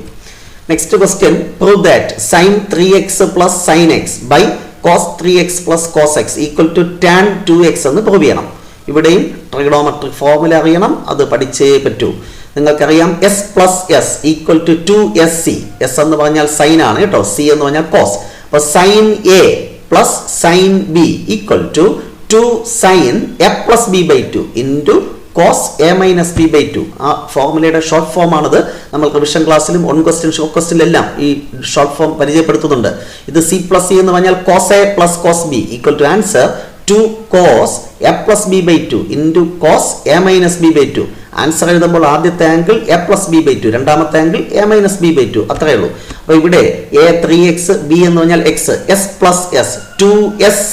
Next question, prove that sin 3x + sin x by cos 3x + cos x equal to tan 2x എന്ന് പ്രൂവ് ചെയ്യണം. ഇവിടെയും ട്രിഗണോമെട്രിക് ഫോർമുല അറിയണം, അത് പഠിച്ചേ പറ്റൂ. നിങ്ങൾക്കറിയാം s + s equal to 2sc. s എന്ന് പറഞ്ഞാൽ സൈൻ ആണ് കേട്ടോ, c എന്ന് പറഞ്ഞാൽ കോസ്. അപ്പോൾ sin a plus sin b equal to 2 sin a plus b/2 into cos a minus b/2. ആ ഫോർമുലയുടെ ഷോർട്ട് ഫോം ആണിത്. നമ്മൾ റിവിഷൻ ക്ലാസ്സിലും ഓൺ ക്വസ്റ്റ്യൻ ഷോർട്ട് ക്വസ്റ്റ്യനിലെല്ലാം ഈ ഷോർട്ട് ഫോം പരിചയപ്പെടുത്തുന്നുണ്ട്. ഇത് c + e എന്ന് പറഞ്ഞാൽ cos a plus cos b equal to answer 2 cos a plus b/2 into cos a minus b/2. Answer എഴുതുമ്പോൾ ആദ്യത്തെ ആംഗിൾ a plus b/2, രണ്ടാമത്തെ ആംഗിൾ a minus b/2, അത്രയേ ഉള്ളൂ. അപ്പോൾ ഇവിടെ a 3x, b എന്ന് പറഞ്ഞാൽ x, s plus s 2sc,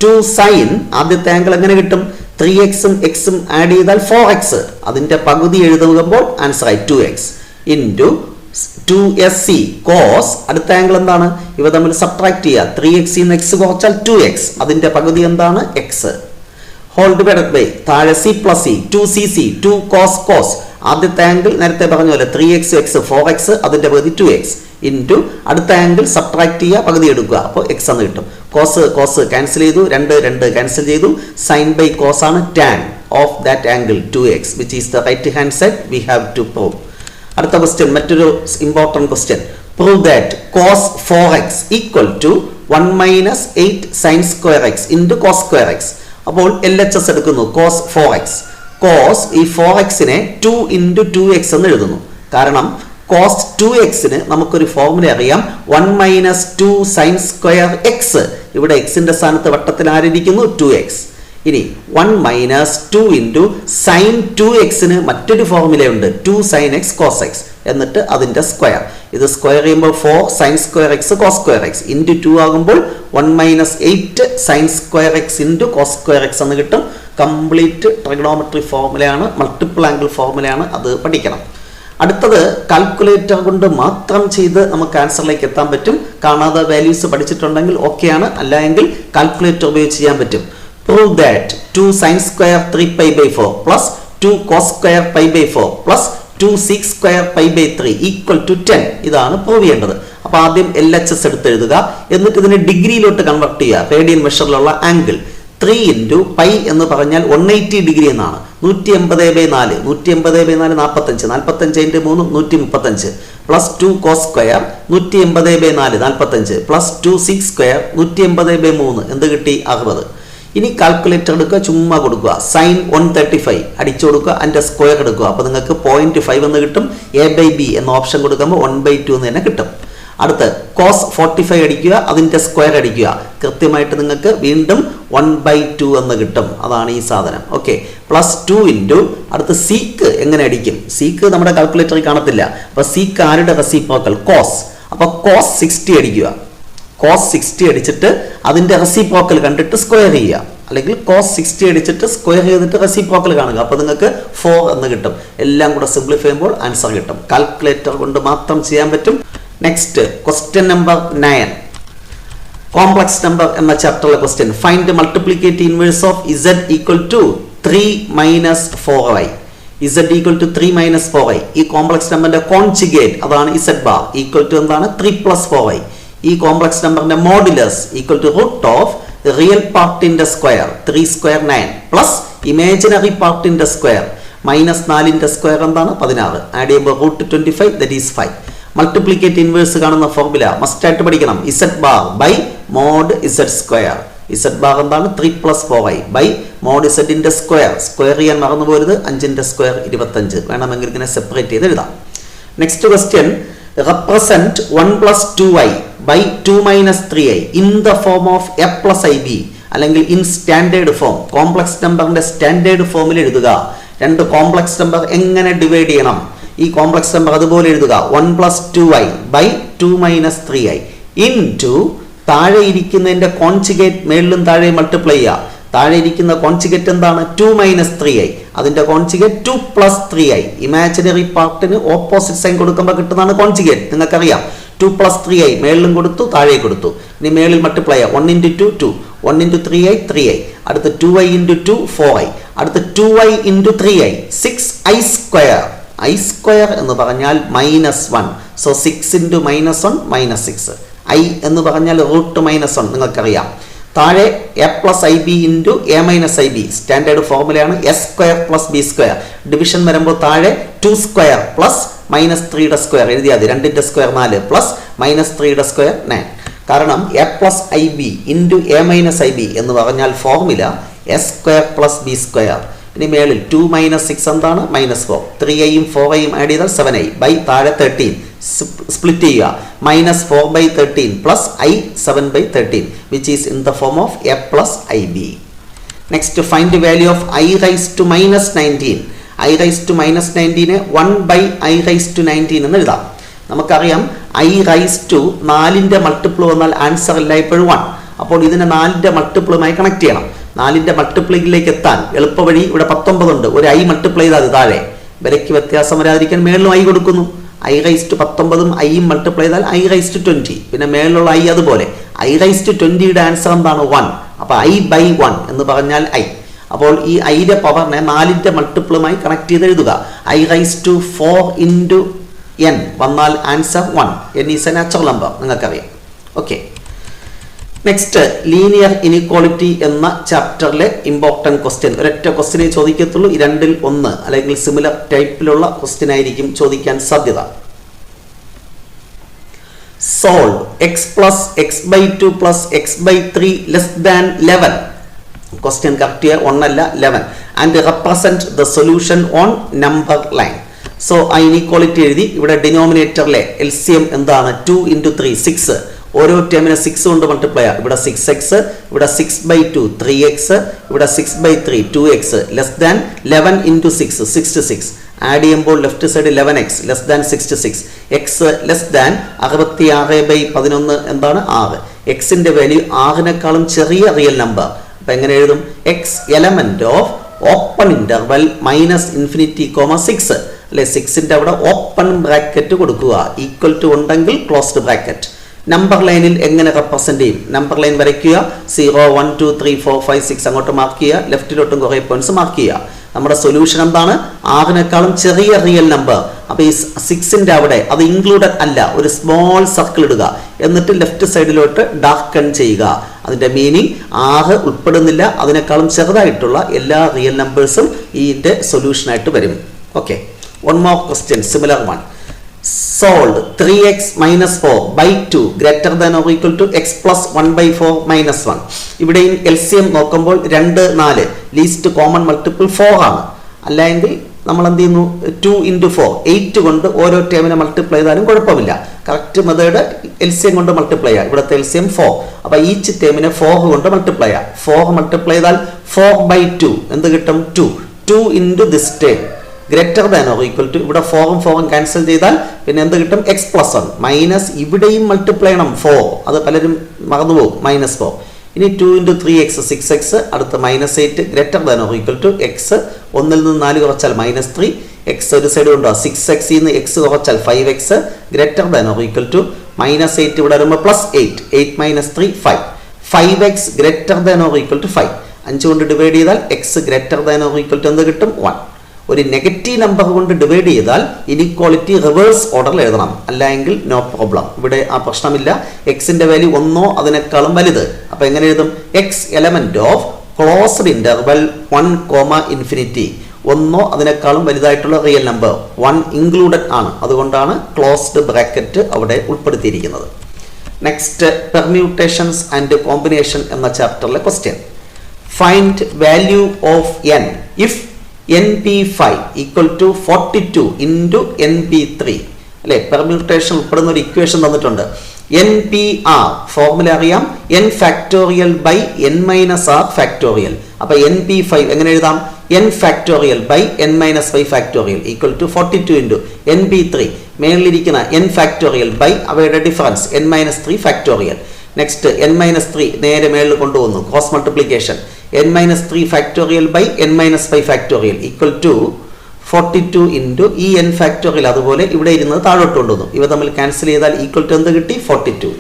2 sin ആദ്യത്തെ ആംഗിൾ എങ്ങനെ കിട്ടും? 3x-ഉം x-ഉം ആഡ് ചെയ്താൽ 4x, അതിന്റെ പകുതി എഴുതുമ്പോൾ ആൻസർ ആയി 2x ഇൻറ്റു 2sc cos അടുത്ത ആംഗിൾ എന്താണ്? ഇവ തമ്മിൽ സബ്ട്രാക്ട് ചെയ്യുക. 3x ന്ന് x കുറച്ചാൽ 2x, അതിന്റെ പകുതി എന്താണ്? x. ഹോൾ ഡിവൈഡഡ് ബൈ താഴെ c + e 2cc 2 cos ആദ്യത്തെ ആംഗിൾ നേരത്തെ പറഞ്ഞ പോലെ 3x x 4x, അതിന്റെ പകുതി 2x ഇൻറ്റു അടുത്ത ആംഗിൾ സബ്ട്രാക്ട് ചെയ്യുക, പകുതി എടുക്കുക, അപ്പോൾ x എന്ന് കിട്ടും. കോസ് ക്യാൻസൽ ചെയ്തു, 2 ക്യാൻസൽ ചെയ്തു. സൈൻ ബൈ കോസ് ആണ് tan of that angle 2x which is the right hand side we have to prove. അടുത്ത ക്വസ്റ്റ്യൻ, മറ്റൊരു important question. Prove that cos 4x equal to 1 - 8 sin square x into cos square x. അപ്പോൾ LHS എടുക്കുന്നു. cos 4x. cos ഈ 4x-നെ 2 × 2x എന്ന് എഴുതുന്നു. കാരണം cos 2x-ന് നമുക്കൊരു ഫോർമുല അറിയാം, 1 - 2 sin square x. ഇവിടെ x-ന്റെ സ്ഥാനത്ത് വട്ടത്തിൽ ആരിയിരിക്കുന്നു? 2x. ഇനി 1 - 2 × sin 2x-ന് മറ്റൊരു ഫോർമുലയുണ്ട്, 2 sin x cos x, എന്നിട്ട് അതിന്റെ സ്ക്വയർ. ഇത് സ്ക്വയർ ചെയ്യുമ്പോൾ 4 sin square x cos square x into 2 ആകുമ്പോൾ 1 - 8 sin square x into cos square x എന്ന് കിട്ടും. കംപ്ലീറ്റ് ട്രിഗണോമെട്രി ഫോർമുലയാണ്, മൾട്ടിപ്പിൾ ആംഗിൾ ഫോർമുലയാണ്, അത് പഠിക്കണം. അടുത്തത് കാൽക്കുലേറ്റർ കൊണ്ട് മാത്രം ചെയ്ത് നമുക്ക് ആൻസറിലേക്ക് എത്താൻ പറ്റും. കാണാതെ വാല്യൂസ് പഠിച്ചിട്ടുണ്ടെങ്കിൽ ഓക്കെയാണ്, അല്ല എങ്കിൽ കാൽക്കുലേറ്റർ ഉപയോഗിച്ച് ചെയ്യാൻ പറ്റും. Prove that 2 sin square 3π/4 plus 2 cos square π/4 plus 2 sec square π/3 equal to 10. ഇതാണ് പ്രൂവ് ചെയ്യേണ്ടത്. അപ്പോൾ ആദ്യം LHS എടുത്ത് എഴുതുക, എന്നിട്ട് ഇതിനെ ഡിഗ്രിയിലോട്ട് കൺവെർട്ട് ചെയ്യുക. റേഡിയൻ മെഷറിലുള്ള ആംഗിൾ 3 × π എന്ന് പറഞ്ഞാൽ 180 ഡിഗ്രി എന്നാണ്. 180/4 180/4 45, 45 × 3 135 plus 2 cos square 180/4 45 plus 2 sec square 180/3 എന്ത് കിട്ടി? 60. ഇനി കാൽക്കുലേറ്റർ എടുക്കുക, ചുമ്മാ കൊടുക്കുക, sin 135 അടിച്ചു കൊടുക്കുക, അതിൻ്റെ സ്ക്വയർ എടുക്കുക. അപ്പോൾ നിങ്ങൾക്ക് 0.5 എന്ന് കിട്ടും. a/b എന്ന ഓപ്ഷൻ കൊടുക്കുമ്പോൾ 1/2 എന്ന് തന്നെ കിട്ടും. അടുത്ത് cos 45 അടിക്കുക, അതിന്റെ സ്ക്വയർ അടിക്കുക. കൃത്യമായിട്ട് നിങ്ങൾക്ക് വീണ്ടും 1/2 എന്ന് കിട്ടും. അതാണ് ഈ സാധനം. ഓക്കെ, +2 ഇൻറ്റു അടുത്ത് സീക്ക് എങ്ങനെ അടിക്കും? സീക്ക് നമ്മുടെ കാൽക്കുലേറ്ററിൽ കാണത്തില്ല. അപ്പൊ സീക്ക് ആരുടെ റെസിപ്രോക്കൽ? cos. അപ്പൊ cos 60 അടിക്കുക. cos 60 അടിച്ചിട്ട് അതിന്റെ റെസിപ്രോക്കൽ കണ്ടിട്ട് സ്ക്വയർ ചെയ്യുക, അല്ലെങ്കിൽ cos 60 അടിച്ചിട്ട് സ്ക്വയർ ചെയ്തിട്ട് റെസിപ്രോക്കൽ കാണുക. അപ്പോൾ നിങ്ങൾക്ക് 4 എന്ന് കിട്ടും. എല്ലാം കൂടെ സിംപ്ലിഫൈ ചെയ്യുമ്പോൾ ആൻസർ കിട്ടും. കാൽക്കുലേറ്റർ കൊണ്ട് മാത്രം ചെയ്യാൻ പറ്റും. Next question number 9, complex number എന്ന ചാപ്റ്ററിലെ question. Find multiplicative inverse of z equal to 3 - 4i. z equal to 3 - 4i. ഈ കോംപ്ലക്സ് നമ്പറിന്റെ കോൺജുഗേറ്റ് അതാണ് z ബാർ ഈക്വൽ ടു എന്താണ്? 3 + 4i. ഈ കോംപ്ലക്സ് നമ്പറിന്റെ modulus equal to root of real പാർട്ടിന്റെ സ്ക്വയർ 3 സ്ക്വയർ 9 പ്ലസ് ഇമാജിനറി പാർട്ടിന്റെ സ്ക്വയർ -4ന്റെ സ്ക്വയർ എന്താണ്? 16. ആഡ് ചെയ്യുമ്പോൾ √25 ദാറ്റ് ഈസ് 5. മൾട്ടിപ്ലിക്കേറ്റ് ഇൻവേഴ്സ് കാണുന്ന ഫോർമുല മസ്റ്റ് ആയിട്ട് പഠിക്കണം. z bar by mod z square. z bar എന്താണ്? 3 + 4i ബൈ മോഡ് z ന്റെ സ്ക്വയർ. സ്ക്വയർ ചെയ്യാൻ മറന്നു പോരുത്. 5ന്റെ സ്ക്വയർ 25. വേണമെങ്കിൽ ഇങ്ങനെ സെപ്പറേറ്റ് ചെയ്ത് എഴുതാം. Next question, represent 1 + 2i by 2 - 3i in the form of a + ib അല്ലെങ്കിൽ ഇൻ സ്റ്റാൻഡേർഡ് ഫോം. കോംപ്ലക്സ് നമ്പറിന്റെ സ്റ്റാൻഡേർഡ് ഫോമിൽ എഴുതുക. രണ്ട് കോംപ്ലക്സ് നമ്പർ എങ്ങനെ ഡിവൈഡ് ചെയ്യണം? ഈ കോംപ്ലക്സ് നമ്പർ അതുപോലെ എഴുതുക. 1 + 2i by 2 - 3i ഇൻടു താഴെ ഇരിക്കുന്നതിന്റെ കോൺജുഗേറ്റ് മേളിലും താഴെ മൾട്ടിപ്ലൈ ചെയ്യുക. താഴെ ഇരിക്കുന്ന കോൺജുഗേറ്റ് എന്താണ്? 2 - 3i. അതിന്റെ കോൺജുഗേറ്റ് 2 + 3i. ഇമാജിനറി പാർട്ടിന് ഓപ്പോസിറ്റ് സൈൻ കൊടുക്കുമ്പോൾ കിട്ടുന്നതാണ് കോൺജുഗേറ്റ്. നിങ്ങൾക്കറിയാം. 2 + 3i മേളിലും കൊടുത്തു, താഴെ കൊടുത്തു. ഇനി മേളിൽ മൾട്ടിപ്ലൈ ചെയ്യുക. 1 × 2 2, 1 × 3i 3i, അടുത്ത് 2i × 2 4i, അടുത്ത് 2i × 3i 6i square. i square എന്ന് പറഞ്ഞാൽ -1. സോ 6 × -1 -6. i എന്ന് പറഞ്ഞാൽ √-1 നിങ്ങൾക്കറിയാം. താഴെ a + ib × a - ib standard ഫോർമുലയാണ്. s square + b square. Division വരുമ്പോൾ താഴെ 2 സ്ക്വയർ പ്ലസ് -3യുടെ സ്ക്വയർ എഴുതിയാൽ മതി. 2ന്റെ സ്ക്വയർ 4 പ്ലസ് -3യുടെ സ്ക്വയർ 9. കാരണം a + ib × a - ib എന്ന് പറഞ്ഞാൽ formula s square + b square. ഇനി മേളിൽ 2 - 6 എന്താണ്? -4. 3iയും 4iയും ആഡ് ചെയ്താൽ 7i ബൈ താഴെ 13 സ്പ്ലിറ്റ് ചെയ്യുക. -4/13 plus i 7/13 which is in the form of a + ib. Next find value of i raised to -19. i raised to -19 1/i⁻19 എന്ന് എഴുതാം. നമുക്കറിയാം i raised to 4ന്റെ മൾട്ടിപ്പിൾ വന്നാൽ ആൻസർ എല്ലായ്പ്പോഴും 1. അപ്പോൾ ഇതിനെ 4ന്റെ മൾട്ടിപ്പിളുമായി കണക്ട് ചെയ്യണം. 4ന്റെ മൾട്ടിപ്ലിക്കിലേക്ക് എത്താൻ എളുപ്പവഴി ഇവിടെ 19 ഉണ്ട്. ഒരു i മൾട്ടിപ്ലൈ ചെയ്താൽ താഴെ വിലയ്ക്ക് വ്യത്യാസം വരാതിരിക്കാൻ മേളിലും i കൊടുക്കുന്നു. i raised to 19ഉം iയും മൾട്ടിപ്ലൈ ചെയ്താൽ i raised to 20. പിന്നെ മേളിലുള്ള i അതുപോലെ. i raised to 20യുടെ ആൻസർ എന്താണ്? 1. അപ്പൊ i/1 എന്ന് പറഞ്ഞാൽ i. അപ്പോൾ ഈ ഐയുടെ പവറിനെ 4ന്റെ മൾട്ടിപ്പിളുമായി കണക്ട് ചെയ്ത് എഴുതുക. i raised to 4 × n വന്നാൽ answer 1. n is A natural number, നിങ്ങൾക്കറിയാം. ഓക്കെ, നെക്സ്റ്റ് ലീനിയർ ഇനിക്വാളിറ്റി എന്ന ചാപ്റ്ററിലെ ഇമ്പോർട്ടൻറ്റ് ക്വസ്റ്റ്യൻ. ഒരൊറ്റ ക്വസ്റ്റ്യനെ ചോദിക്കത്തുള്ളൂ. 2ൽ 1 അല്ലെങ്കിൽ സിമിലർ ടൈപ്പിലുള്ള ക്വസ്റ്റ്യൻ ആയിരിക്കും ചോദിക്കാൻ സാധ്യത. Solve x + x/2 + x/3 < 11. Question correct ചെയ്യുക. 1 അല്ല 11. And represent the solution on number line. So ആ ഇനിക്വാളിറ്റി എഴുതി. ഇവിടെ ഡിനോമിനേറ്ററിലെ LCM എന്താണ്? 2 × 3 6. ഓരോ ടേമിനെ 6 കൊണ്ട് മൾട്ടിപ്ലൈ ചെയ്യുക. ഇവിടെ 6x, ഇവിടെ 6/2 3x, ഇവിടെ 6/3 2x < 11 × 6 66. ആഡ് ചെയ്യുമ്പോൾ ലെഫ്റ്റ് സൈഡ് 11x < 66. x < 66/11 എന്താണ്? 6. എക്സിന്റെ വാല്യൂ 6നേക്കാളും ചെറിയ റിയൽ നമ്പർ. അപ്പൊ എങ്ങനെ എഴുതും? x element of open interval -∞, 6 അല്ലെ? 6ന്റെ അവിടെ ഓപ്പൺ ബ്രാക്കറ്റ് കൊടുക്കുക. ഈക്വൽ ടു ഉണ്ടെങ്കിൽ ക്ലോസ്ഡ് ബ്രാക്കറ്റ്. നമ്പർ ലൈനിൽ എങ്ങനെ റെപ്രസെന്റ് ചെയ്യും? നമ്പർ ലൈൻ വരയ്ക്കുക. 0 1 2 3 4 5 6 അങ്ങോട്ട് മാർക്ക് ചെയ്യുക. ലെഫ്റ്റിലോട്ടും കുറേ പോയിന്റ്സ് മാർക്ക് ചെയ്യുക. നമ്മുടെ സൊല്യൂഷൻ എന്താണ്? 6നേക്കാളും ചെറിയ റിയൽ നമ്പർ. അപ്പൊ ഈ 6ന്റെ അവിടെ അത് ഇൻക്ലൂഡഡ് അല്ല, ഒരു സ്മോൾ സർക്കിൾ ഇടുക. എന്നിട്ട് ലെഫ്റ്റ് സൈഡിലോട്ട് ഡാർക്കൺ ചെയ്യുക. അതിന്റെ മീനിങ് 6 ഉൾപ്പെടുന്നില്ല, അതിനേക്കാളും ചെറുതായിട്ടുള്ള എല്ലാ റിയൽ നമ്പേഴ്സും ഇതിന്റെ സൊല്യൂഷൻ ആയിട്ട് വരും. Okay, one more question, similar one. Solve 3x - 4/2 > x + 1/4 - 1. ഇവിടെയും LCM നോക്കുമ്പോൾ 2 4 ലീസ്റ്റ് കോമൺ മൾട്ടിപ്പിൾ 4 ആണ്. അല്ലെങ്കിൽ നമ്മൾ എന്ത് ചെയ്യുന്നു, 2 × 4 8 കൊണ്ട് ഓരോ ടേമിനെ മൾട്ടിപ്ലൈ ചെയ്താലും കുഴപ്പമില്ല. കറക്റ്റ് മെത്തേഡ് LCM കൊണ്ട് മൾട്ടിപ്ലൈ ചെയ്യുക. ഇവിടുത്തെ LCM 4. അപ്പോൾ ഈച്ച് ടേമിനെ 4 കൊണ്ട് മൾട്ടിപ്ലൈ ചെയ്യുക. 4 മൾട്ടിപ്ലൈ ചെയ്താൽ 4/2 എന്ത് കിട്ടും? 2 × this term greater than or equal to, ഇവിടെ 4ഉം 4ഉം ക്യാൻസൽ ചെയ്താൽ പിന്നെ എന്ത് കിട്ടും? x+1 മൈനസ് ഇവിടെയും മൾട്ടിപ്ലൈ ചെയ്യണം 4, അത് പലരും മറന്നുപോകും, -4. ഇനി 2 × 3x 6x, അടുത്ത് -8 greater than or equal to x 1ൽ നിന്ന് 4 കുറച്ചാൽ -3, x ഒരു സൈഡ് കൊണ്ടോ 6x നിന്ന് x കുറച്ചാൽ 5x greater than or equal to -8 ഇവിടെ വരുമ്പോൾ +8 8 - 3 5 5x greater than or equal to 5 5 കൊണ്ട് ഡിവൈഡ് ചെയ്താൽ x greater than or equal to എന്ത് കിട്ടും? 1. ഒരു നെഗറ്റീവ് നമ്പർ കൊണ്ട് ഡിവൈഡ് ചെയ്താൽ ഇനിക്വാളിറ്റി റിവേഴ്സ് ഓർഡറിൽ എഴുതണം, അല്ലെങ്കിൽ നോ പ്രോബ്ലം. ഇവിടെ ആ പ്രശ്നമില്ല. എക്സിന്റെ വാല്യൂ 1 അതിനേക്കാളും വലുത്. അപ്പൊ എങ്ങനെ എഴുതും? X element of closed interval 1, ∞ 1 അതിനേക്കാളും വലുതായിട്ടുള്ള റിയൽ നമ്പർ 1 ഇൻക്ലൂഡഡ് ആണ്, അതുകൊണ്ടാണ് ക്ലോസ്ഡ് ബ്രാക്കറ്റ് അവിടെ ഉൾപ്പെടുത്തിയിരിക്കുന്നത്. നെക്സ്റ്റ്, പെർമ്യൂട്ടേഷൻസ് ആൻഡ് കോമ്പിനേഷൻ എന്ന ചാപ്റ്ററിലെ question. Find value of n if NP5 = 42 × NP3. അല്ലെ, പെർമ്യൂട്ടേഷൻ ഉൾപ്പെടുന്ന ഒരു ഇക്വേഷൻ തന്നിട്ടുണ്ട്. NPR ഫോർമുല അറിയാം, n factorial by n - r factorial. അപ്പൊ NP5 എങ്ങനെ എഴുതാം? n factorial by n - 5 factorial = 42 × NP3. മേളിലിരിക്കുന്ന n ഫാക്ടോറിയൽ ബൈ അവയുടെ difference n - 3 factorial. Next n - 3 നേരെ മേളിൽ കൊണ്ടുവന്നു, cross multiplication. n - 3 factorial by n - 5 factorial = 42 × ഈ n ഫാക്ടോറിയൽ. അതുപോലെ ഇവിടെ ഇരുന്നത് താഴോട്ട് കൊണ്ടുവന്നു, ഇവ തമ്മിൽ ക്യാൻസൽ ചെയ്താൽ = എന്ത് കിട്ടി? 42.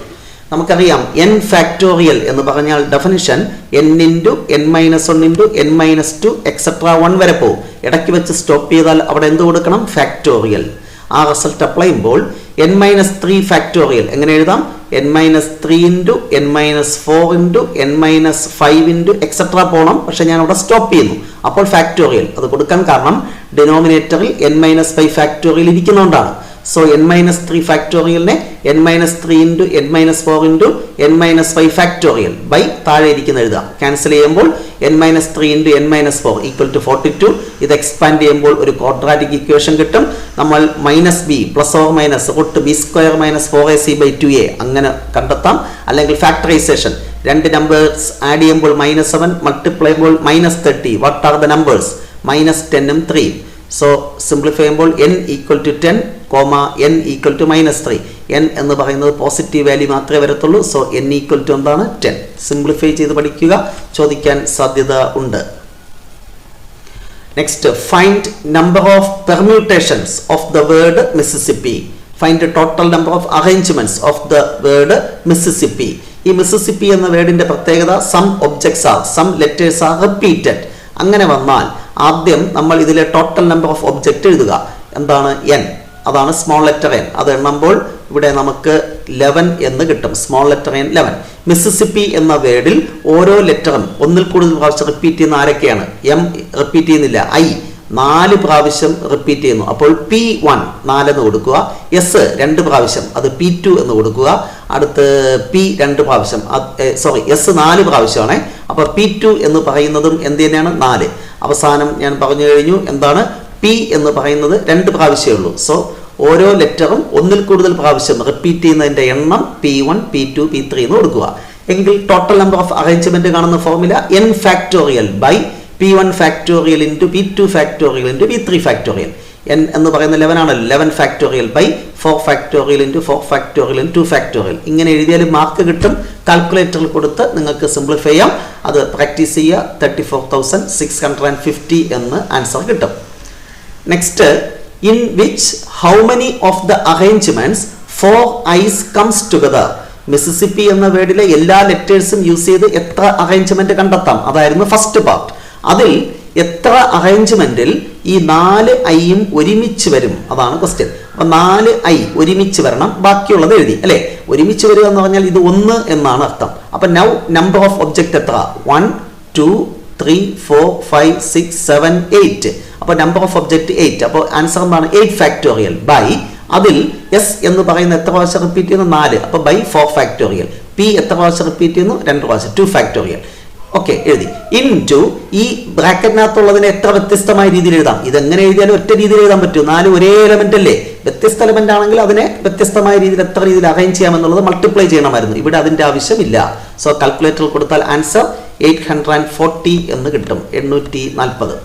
നമുക്കറിയാം n ഫാക്ടോറിയൽ എന്ന് പറഞ്ഞാൽ definition n × n - 1 × n - 2 etcetera 1 വരെ പോകും. ഇടയ്ക്ക് വെച്ച് സ്റ്റോപ്പ് ചെയ്താൽ അവിടെ എന്ത് കൊടുക്കണം? ഫാക്ടോറിയൽ. ആ റിസൾട്ട് അപ്ലൈ ചെയ്യുമ്പോൾ n - 3 ഫാക്ടോറിയൽ എങ്ങനെ എഴുതാം? n - 3 × n - 4 × n - 5 എക്സെട്ര പോകണം. പക്ഷെ ഞാൻ അവിടെ സ്റ്റോപ്പ് ചെയ്യുന്നു. അപ്പോൾ ഫാക്ടോറിയൽ അത് കൊടുക്കാൻ കാരണം ഡിനോമിനേറ്ററിൽ n - 5 ഫാക്ടോറിയൽ ഇരിക്കുന്നതുകൊണ്ടാണ്. സോ n - 3 ഫാക്ടോറിയലിനെ n - 3 × n - 4 × n - 5 factorial by താഴെ ഇരിക്കുന്ന എഴുതാം. ക്യാൻസൽ ചെയ്യുമ്പോൾ n - 3 × n - 4 = 42. ഇത് എക്സ്പാൻഡ് ചെയ്യുമ്പോൾ ഒരു ക്വാഡ്രാറ്റിക് ഇക്വേഷൻ കിട്ടും. നമ്മൾ -b ± √b² - 4ac/2a അങ്ങനെ കണ്ടെത്താം. അല്ലെങ്കിൽ ഫാക്ടറൈസേഷൻ, രണ്ട് നമ്പേഴ്സ് ആഡ് ചെയ്യുമ്പോൾ -7 മൾട്ടിപ്ലൈ ചെയ്യുമ്പോൾ -30. What are the numbers? -10 ഉം 3. സോ സിംപ്ലിഫൈ ചെയ്യുമ്പോൾ n = 10, n = -3. n എന്ന് പറയുന്നത് പോസിറ്റീവ് വാല്യൂ മാത്രമേ വരത്തുള്ളൂ. സോ n = എന്താണ്? 10. സിംപ്ലിഫൈ ചെയ്ത് പഠിക്കുക, ചോദിക്കാൻ സാധ്യത ഉണ്ട്. Next, find number of permutations of the word Mississippi. Find total number of arrangements of the word Mississippi. ഈ മിസിസിപ്പി എന്ന വേർഡിന്റെ പ്രത്യേകത some objects are, some letters are repeated. അങ്ങനെ വന്നാൽ ആദ്യം നമ്മൾ ഇതിലെ ടോട്ടൽ നമ്പർ ഓഫ് ഒബ്ജക്റ്റ് എഴുതുക. എന്താണ്? n. അതാണ് സ്മോൾ ലെറ്റർ n. അത് എണ്ണുമ്പോൾ ഇവിടെ നമുക്ക് 11 എന്ന് കിട്ടും. Small letter n 11. മിസിസിപ്പി എന്ന വേർഡിൽ ഓരോ ലെറ്ററും ഒന്നിൽ കൂടുതൽ പ്രാവശ്യം റിപ്പീറ്റ് ചെയ്യുന്ന ആരൊക്കെയാണ്? m റിപ്പീറ്റ് ചെയ്യുന്നില്ല, i 4 പ്രാവശ്യം റിപ്പീറ്റ് ചെയ്യുന്നു. അപ്പോൾ P1 4 എന്ന് കൊടുക്കുക. S 2 പ്രാവശ്യം, അത് P2 എന്ന് കൊടുക്കുക. അടുത്ത് P 2 പ്രാവശ്യം, സോറി S 4 പ്രാവശ്യമാണ്. അപ്പോൾ P2 എന്ന് പറയുന്നതും എന്ത് തന്നെയാണ്? 4. അവസാനം ഞാൻ പറഞ്ഞു കഴിഞ്ഞു എന്താണ്? P എന്ന് പറയുന്നത് 2 പ്രാവശ്യമേ ഉള്ളൂ. സോ ഓരോ ലെറ്ററും ഒന്നിൽ കൂടുതൽ പ്രാവശ്യം റിപ്പീറ്റ് ചെയ്യുന്നതിന്റെ എണ്ണം P1 P2 P3 എന്ന് കൊടുക്കുക. എങ്കിൽ ടോട്ടൽ നമ്പർ ഓഫ് അറേഞ്ച്മെന്റ് കാണുന്ന formula n factorial by P1 factorial × P2 factorial × P3 factorial. n എന്ന് പറയുന്ന 11 ആണല്ലോ. 11 factorial by 4 factorial × 4 factorial × 2 factorial. ഇങ്ങനെ എഴുതിയാലും മാർക്ക് കിട്ടും. കാൽക്കുലേറ്ററിൽ കൊടുത്ത് നിങ്ങൾക്ക് സിംപ്ലിഫൈ ചെയ്യാം. അത് പ്രാക്ടീസ് ചെയ്യുക. 34,650 എന്ന് ആൻസർ കിട്ടും. Next, in which how many of the arrangements 4 i's comes together. Mississippi എന്ന വേർഡിലെ എല്ലാ ലെറ്റേഴ്സും യൂസ് ചെയ്ത് എത്ര അറേഞ്ച്മെന്റ് കണ്ടെത്താം, അതായിരുന്നു ഫസ്റ്റ് പാർട്ട്. അതിൽ എത്ര അറേഞ്ച്മെന്റിൽ ഈ 4 ഐയും ഒരുമിച്ച് വരും, അതാണ് ക്വസ്റ്റ്യൻ. അപ്പൊ 4 ഐ ഒരുമിച്ച് വരണം, ബാക്കിയുള്ളത് എഴുതി അല്ലെ. ഒരുമിച്ച് വരിക എന്ന് പറഞ്ഞാൽ ഇത് 1 എന്നാണ് അർത്ഥം. അപ്പൊ നൗ നമ്പർ ഓഫ് ഒബ്ജക്റ്റ് എത്ര? 1 2 3 4 5 6 7 8. അപ്പോൾ നമ്പർ ഓഫ് ഒബ്ജക്റ്റ് 8. അപ്പോൾ ആൻസർ എന്താണ്? 8 ഫാക്ടോറിയൽ ബൈ അതിൽ എസ് എന്ന് പറയുന്ന എത്ര പ്രാവശ്യം റിപ്പീറ്റ് ചെയ്യുന്നു? 4. അപ്പോൾ ബൈ 4 ഫാക്ടോറിയൽ. പി എത്ര പ്രാവശ്യം റിപ്പീറ്റ് ചെയ്യുന്നു? 2 പ്രാവശ്യം, 2 ഫാക്ടോറിയൽ. ഓക്കെ എഴുതി. ഇൻടു ഈ ബ്രാക്കറ്റിനകത്തുള്ളതിനെ എത്ര വ്യത്യസ്തമായ രീതിയിൽ എഴുതാം? ഇതെങ്ങനെ എഴുതിയാലും ഒറ്റ രീതിയിൽ എഴുതാൻ പറ്റൂ. 4 ഒരേ എലമെന്റ് അല്ലേ? വ്യത്യസ്ത എലമെന്റ് ആണെങ്കിൽ അതിനെ വ്യത്യസ്തമായ രീതിയിൽ എത്ര രീതിയിൽ അറേഞ്ച് ചെയ്യാമെന്നുള്ളത് മൾട്ടിപ്ലൈ ചെയ്യണമായിരുന്നു. ഇവിടെ അതിന്റെ ആവശ്യമില്ല. സോ കാൽക്കുലേറ്ററിൽ കൊടുത്താൽ ആൻസർ 840 എന്ന് കിട്ടും. 840.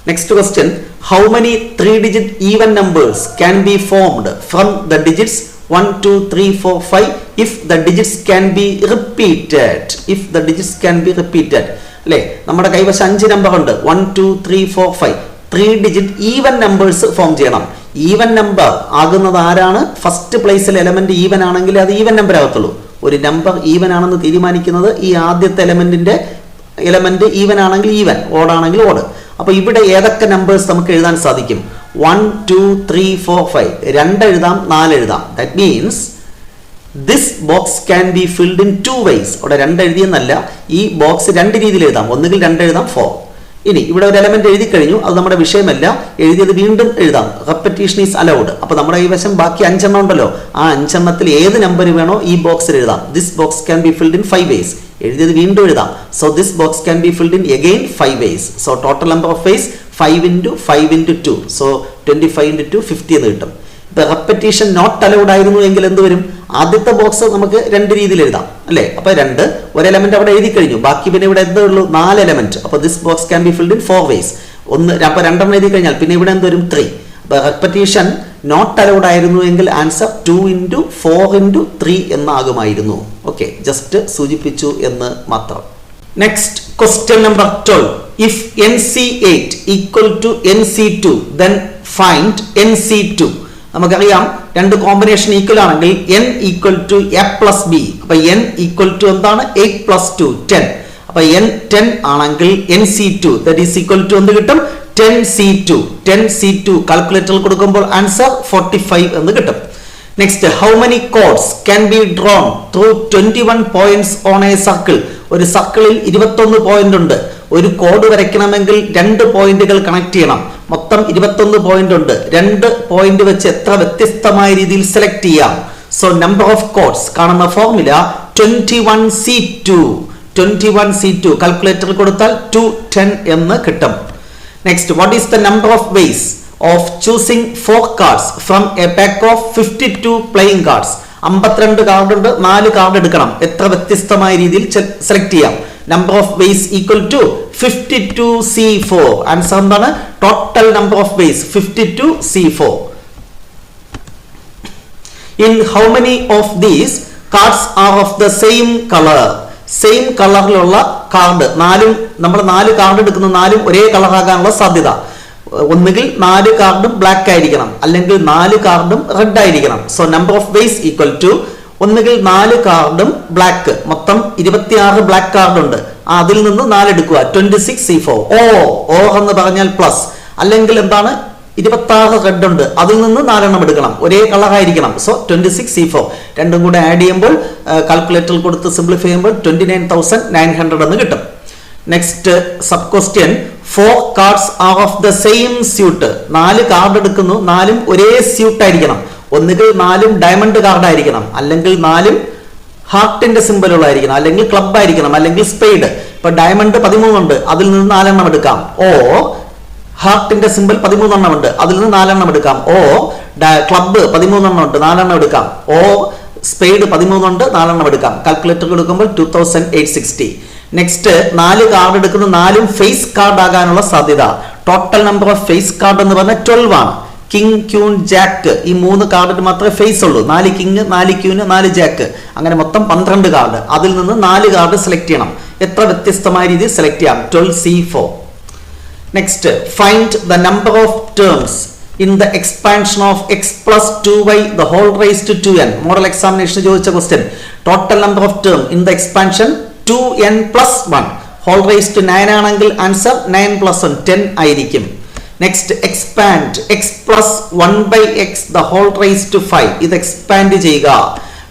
Next question. How many 3-digit even numbers can be formed from the digits 1, 2, 3, 4, 5 if the digits can be repeated? If the digits can be repeated. അല്ലേ, നമ്മുടെ കൈവശം 5 നമ്പർ ഉണ്ട്. 1, 2, 3, 4, 5. 3-digit ഈവൻ നമ്പേഴ്സ് ഫോം ചെയ്യണം. ഈവൻ നമ്പർ ആകുന്നത് ആരാണ്? ഫസ്റ്റ് പ്ലേസിൽ എലമെന്റ് ഈവൻ ആണെങ്കിൽ അത് ഈവൻ നമ്പർ ആകത്തുള്ളൂ. ഒരു നമ്പർ ഈവൻ ആണെന്ന് തീരുമാനിക്കുന്നത് ഈ ആദ്യത്തെ എലമെന്റ് ഈവൻ ആണെങ്കിൽ ഈവൻ, ഓഡ് ആണെങ്കിൽ ഓഡ്. അപ്പൊ ഇവിടെ ഏതൊക്കെ നമ്പേഴ്സ് നമുക്ക് എഴുതാൻ സാധിക്കും? 1, 2, 3, 4, 5. 2 എഴുതാം, 4 എഴുതാം. That means this box can be filled in 2 ways. അവിടെ 2 എഴുതിയെന്നല്ല, ഈ ബോക്സ് 2 രീതിയിൽ എഴുതാം. ഒന്നുകിൽ 2 എഴുതാം, 4. ഇനി ഇവിടെ ഒരു എലമെന്റ് എഴുതി കഴിഞ്ഞു, അത് നമ്മുടെ വിഷയമല്ല. എഴുതിയത് വീണ്ടും എഴുതാം. Repetition is allowed. അപ്പൊ നമ്മുടെ ഈ വശം ബാക്കി 5 എണ്ണം ഉണ്ടല്ലോ, ആ 5 എണ്ണത്തിൽ ഏത് നമ്പർ വേണോ ഈ ബോക്സിൽ എഴുതാം. This box can be filled in 5 ways. എഴുതിയത് വീണ്ടും എഴുതാം. So this box can be filled in again 5 ways. So total number of ways 5 into 5 into 2. So 25 into 2 50 എന്ന് കിട്ടും. ഇപ്പൊ റെപ്പറ്റീഷൻ നോട്ട് അലൗഡ് ആയിരുന്നു എങ്കിൽ എന്ത് വരും? ആദ്യത്തെ ബോക്സ് നമുക്ക് 2 രീതിയിൽ എഴുതാം അല്ലേ? അപ്പൊ 2 ഒരു എലമെന്റ് അവിടെ എഴുതി കഴിഞ്ഞു, ബാക്കി പിന്നെ ഇവിടെ എന്തേ ഉള്ളൂ? 4 എലമെന്റ്. അപ്പൊ this box can be filled in 4 ways. അപ്പൊ 2 എഴുതി കഴിഞ്ഞാൽ പിന്നെ ഇവിടെ എന്ത് വരും? 3. അപ്പൊ റെപ്പറ്റീഷൻ നോട്ട് അലൗഡ് ആയിരുന്നു എങ്കിൽ ആൻസർ 2 into 4 into 3 എന്നാകുമായിരുന്നു. ഓക്കെ, ജസ്റ്റ് സൂചിപ്പിച്ചു എന്ന് മാത്രം. Next question number 12. If NC8 equal to NC2 then find NC2. നമുക്കറിയാം 2 കോമ്പിനേഷൻ ഈക്വൽ ആണെങ്കിൽ n equal to a plus b. അപ്പൊ n ഈക്വൽ ടു എന്താണ്? 8 plus 2 10. അപ്പൊ n 10 ആണെങ്കിൽ NC2 that is equal to എന്ത് കിട്ടും? 10C2. 10C2 കാൽക്കുലേറ്ററിൽ കൊടുക്കുമ്പോൾ ആൻസർ 45 എന്ന് കിട്ടും. Next, how many chords can be drawn through 21 points on a circle? ഒരു സർക്കിളിൽ 21 പോയിന്റ് ഉണ്ട്. ഒരു കോഡ് വരയ്ക്കണമെങ്കിൽ 2 പോയിന്റുകൾ കണക്ട് ചെയ്യണം. മൊത്തം 21 പോയിന്റ് ഉണ്ട്. 2 പോയിന്റ് വെച്ച് എത്ര വ്യത്യസ്തമായ രീതിയിൽ സെലക്ട് ചെയ്യാം? സോ നമ്പർ ഓഫ് കോഡ്സ് കാണുന്ന ഫോർമുല 21C2. 21C2 കാൽക്കുലേറ്ററിൽ കൊടുത്താൽ 210 എന്ന് കിട്ടും. Next, what is the number of ways of choosing 4 cards from a pack of 52 playing cards? 52 card ഉണ്ട്, 4 കാർഡ് എടുക്കണം. എത്ര വ്യത്യസ്തമായ രീതിയിൽ സെലക്ട് ചെയ്യാം? Number of ways equal to 52C4. Answer എന്താണ്? Total number of ways 52C4. In how many of these cards are of the same color? Same കളറിലുള്ള കാർഡ് നമ്മൾ 4 കാർഡ് എടുക്കുന്ന 4 ഒരേ കളർ ആകാനുള്ള സാധ്യത. ഒന്നുകിൽ 4 കാർഡും ബ്ലാക്ക് ആയിരിക്കണം, അല്ലെങ്കിൽ 4 കാർഡും റെഡ് ആയിരിക്കണം. So number of ways equal to ഒന്നുകിൽ 4 കാർഡും ബ്ലാക്ക്, മൊത്തം 26 ബ്ലാക്ക് കാർഡ് ഉണ്ട്, അതിൽ നിന്ന് 4 എടുക്കുക, 26C4. ഓ എന്ന് പറഞ്ഞാൽ പ്ലസ്, അല്ലെങ്കിൽ എന്താണ്? 26 റെഡ് ഉണ്ട്, അതിൽ നിന്ന് 4 എണ്ണം എടുക്കണം, ഒരേ കളർ ആയിരിക്കണം. സോ 26C4 രണ്ടും കൂടെ ആഡ് ചെയ്യുമ്പോൾ കാൽക്കുലേറ്ററിൽ കൊടുത്ത് സിംപ്ലിഫൈ ചെയ്യുമ്പോൾ 29,900 എന്ന് കിട്ടും. Next sub question, 4 cards are of the same suit. 4 card എടുക്കുന്നു, 4ഉം ഒരേ സ്യൂട്ട് ആയിരിക്കണം. ഒന്നുകിൽ 4ഉം ഡയമണ്ട് കാർഡ് ആയിരിക്കണം, അല്ലെങ്കിൽ 4ഉം ഹാർട്ടിന്റെ സിംബൽ ഉള്ളതായിരിക്കണം, അല്ലെങ്കിൽ ക്ലബ് ആയിരിക്കണം, അല്ലെങ്കിൽ സ്പെയ്ഡ്. ഇപ്പൊ ഡയമണ്ട് 13 ഉണ്ട്, അതിൽ നിന്ന് 4 എണ്ണം എടുക്കാം. ഹാർട്ടിന്റെ സിംബൽ 13 എണ്ണം ഉണ്ട്, അതിൽ നിന്ന് 4 എണ്ണം എടുക്കാം. ക്ലബ്ബ് 13 എണ്ണം ഉണ്ട്, 4 എണ്ണം എടുക്കാം. സ്പെയ്ഡ് 13 ഉണ്ട്, 4 എണ്ണം എടുക്കാം. കാൽക്കുലേറ്റർ എടുക്കുമ്പോൾ 2860. നെക്സ്റ്റ്, 4 കാർഡ് എടുക്കുന്ന 4ഉം ഫേസ് കാർഡ് ആകാനുള്ള സാധ്യത. Total number of face card എന്ന് പറഞ്ഞാൽ 12 ആണ്. കിങ്, ക്യൂൻ, ജാക്ക്, ഈ 3 കാർഡിന് മാത്രമേ ഫേസ് ഉള്ളൂ. 4 കിങ്, 4 ക്യൂന്, 4 ജാക്ക്, അങ്ങനെ മൊത്തം 12 കാർഡ്. അതിൽ നിന്ന് 4 കാർഡ് സെലക്ട് ചെയ്യണം. എത്ര വ്യത്യസ്തമായ രീതിയിൽ സെലക്ട് ചെയ്യാം? 12C4. Next, find the number of terms in the expansion of x plus 2y the whole raised to 2n. Model examination ചോദിച്ച question. Total number of term in the expansion 2n plus 1 whole raised to 9 ആണെങ്കിൽ ആൻസർ 9 plus 1 10 ആയിരിക്കും. Next, expand x plus 1 by x the whole raised to 5. ഇത് എക്സ്പാൻഡ് ചെയ്യുക.